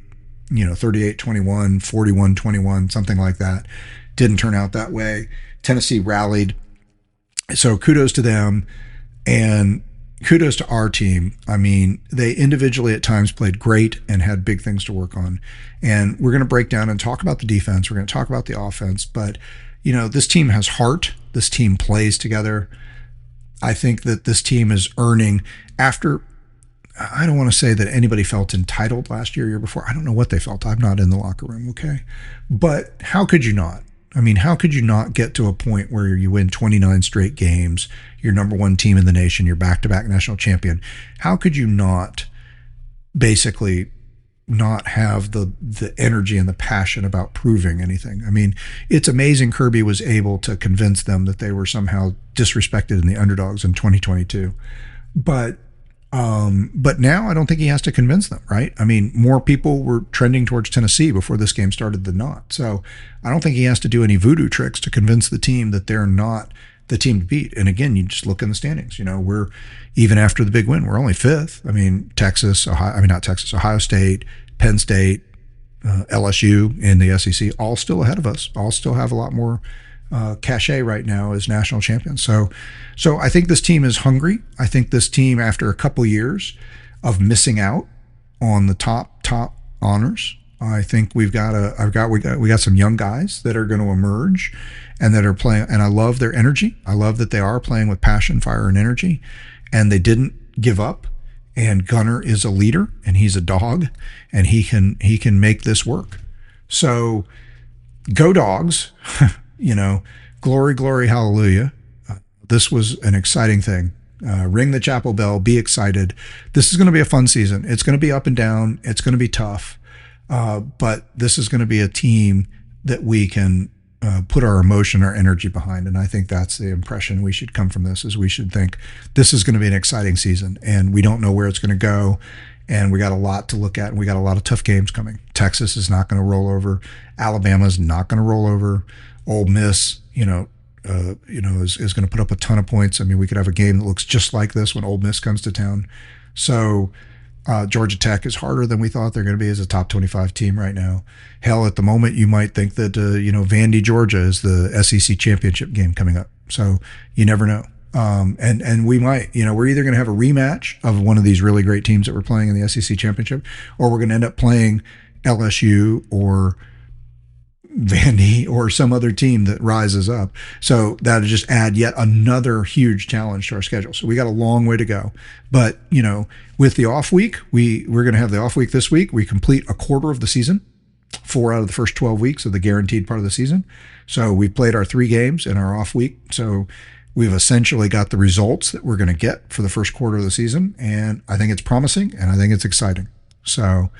38-21, 41-21, something like that. Didn't turn out that way. Tennessee rallied. So kudos to them and kudos to our team. I mean, they individually at times played great and had big things to work on. And we're going to break down and talk about the defense. We're going to talk about the offense. But, this team has heart. This team plays together. I think that this team is earning after. I don't want to say that anybody felt entitled last year before. I don't know what they felt. I'm not in the locker room, okay? But how could you not? I mean, how could you not get to a point where you win 29 straight games, you're number one team in the nation, you're back-to-back national champion? How could you not basically not have the energy and the passion about proving anything? I mean, it's amazing Kirby was able to convince them that they were somehow disrespected in the underdogs in 2022. But now I don't think he has to convince them, right? I mean, more people were trending towards Tennessee before this game started than not. So I don't think he has to do any voodoo tricks to convince the team that they're not the team to beat. And again, you just look in the standings. We're, even after the big win, we're only fifth. I mean, Ohio State, Penn State, LSU in the SEC, all still ahead of us, all still have a lot more cachet right now as national champions. So I think this team is hungry. I think this team, after a couple years of missing out on the top honors, I think we got some young guys that are going to emerge and that are playing. And I love their energy. I love that they are playing with passion, fire, and energy, and they didn't give up. And Gunner is a leader, and he's a dog, and he can make this work. So go Dogs. Glory, glory, hallelujah. This was an exciting thing. Ring the chapel bell, be excited. This is going to be a fun season. It's going to be up and down. It's going to be tough. But this is going to be a team that we can put our emotion, our energy behind. And I think that's the impression we should come from this, is we should think this is going to be an exciting season, and we don't know where it's going to go. And we got a lot to look at, and we got a lot of tough games coming. Texas is not going to roll over. Alabama's not going to roll over. Ole Miss, is going to put up a ton of points. I mean, we could have a game that looks just like this when Ole Miss comes to town. So Georgia Tech is harder than we thought they're going to be as a top 25 team right now. Hell, at the moment, you might think that, Vandy, Georgia is the SEC championship game coming up. So you never know. And we might, we're either going to have a rematch of one of these really great teams that we're playing in the SEC championship, or we're going to end up playing LSU or Vandy or some other team that rises up. So that'll just add yet another huge challenge to our schedule. So we got a long way to go. But, with the off week, we're going to have the off week this week. We complete a quarter of the season, 4 out of the first 12 weeks of the guaranteed part of the season. So we played our 3 games in our off week. So we've essentially got the results that we're going to get for the first quarter of the season. And I think it's promising, and I think it's exciting. So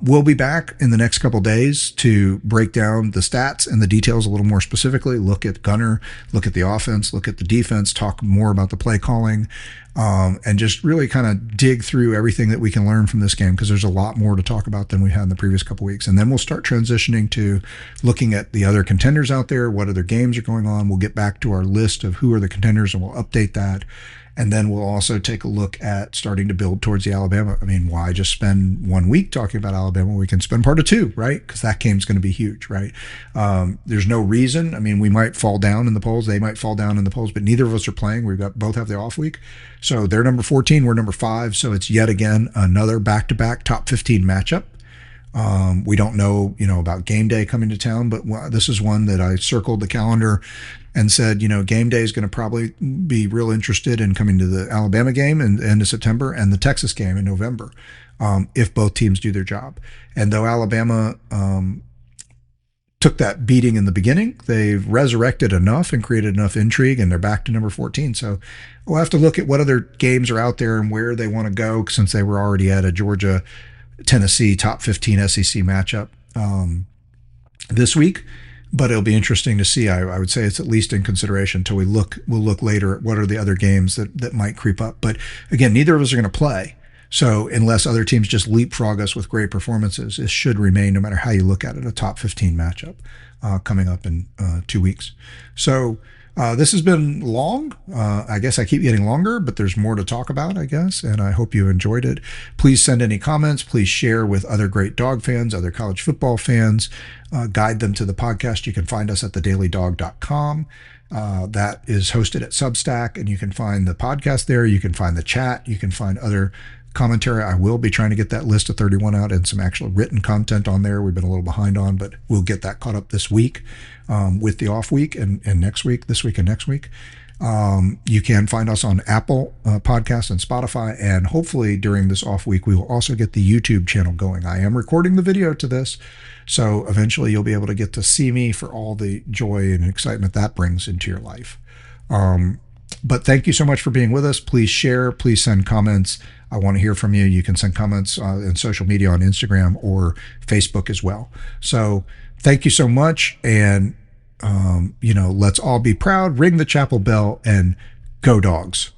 we'll be back in the next couple of days to break down the stats and the details a little more specifically, look at Gunner, look at the offense, look at the defense, talk more about the play calling, and just really kind of dig through everything that we can learn from this game, because there's a lot more to talk about than we had in the previous couple of weeks. And then we'll start transitioning to looking at the other contenders out there, what other games are going on. We'll get back to our list of who are the contenders, and we'll update that. And then we'll also take a look at starting to build towards the Alabama. I mean, why just spend 1 week talking about Alabama? We can spend part of 2, right? Because that game's going to be huge, right? There's no reason. I mean, we might fall down in the polls. They might fall down in the polls, but neither of us are playing. Both have the off week. So they're number 14. We're number 5. So it's yet again another back-to-back top 15 matchup. We don't know, about game day coming to town, but this is one that I circled the calendar and said, game day is going to probably be real interested in coming to the Alabama game in end of September and the Texas game in November, if both teams do their job. And though Alabama took that beating in the beginning, they've resurrected enough and created enough intrigue, and they're back to number 14. So we'll have to look at what other games are out there and where they want to go, since they were already at a Georgia-Tennessee top 15 SEC matchup this week. But it'll be interesting to see. I would say it's at least in consideration until we'll look later at what are the other games that might creep up. But again, neither of us are going to play. So unless other teams just leapfrog us with great performances, it should remain, no matter how you look at it, a top 15 matchup coming up in 2 weeks. So this has been long. I guess I keep getting longer, but there's more to talk about, I guess, and I hope you enjoyed it. Please send any comments. Please share with other great dog fans, other college football fans. Guide them to the podcast. You can find us at thedailydog.com. That is hosted at Substack, and you can find the podcast there. You can find the chat. You can find other commentary. I will be trying to get that list of 31 out and some actual written content on there. We've been a little behind on, but we'll get that caught up this week with the off week and next week, this week and next week. You can find us on Apple Podcasts and Spotify, and hopefully during this off week, we will also get the YouTube channel going. I am recording the video to this, so eventually you'll be able to get to see me for all the joy and excitement that brings into your life. But thank you so much for being with us. Please share, please send comments. I want to hear from you. You can send comments in social media on Instagram or Facebook as well. So thank you so much. And, let's all be proud, ring the chapel bell, and go Dogs.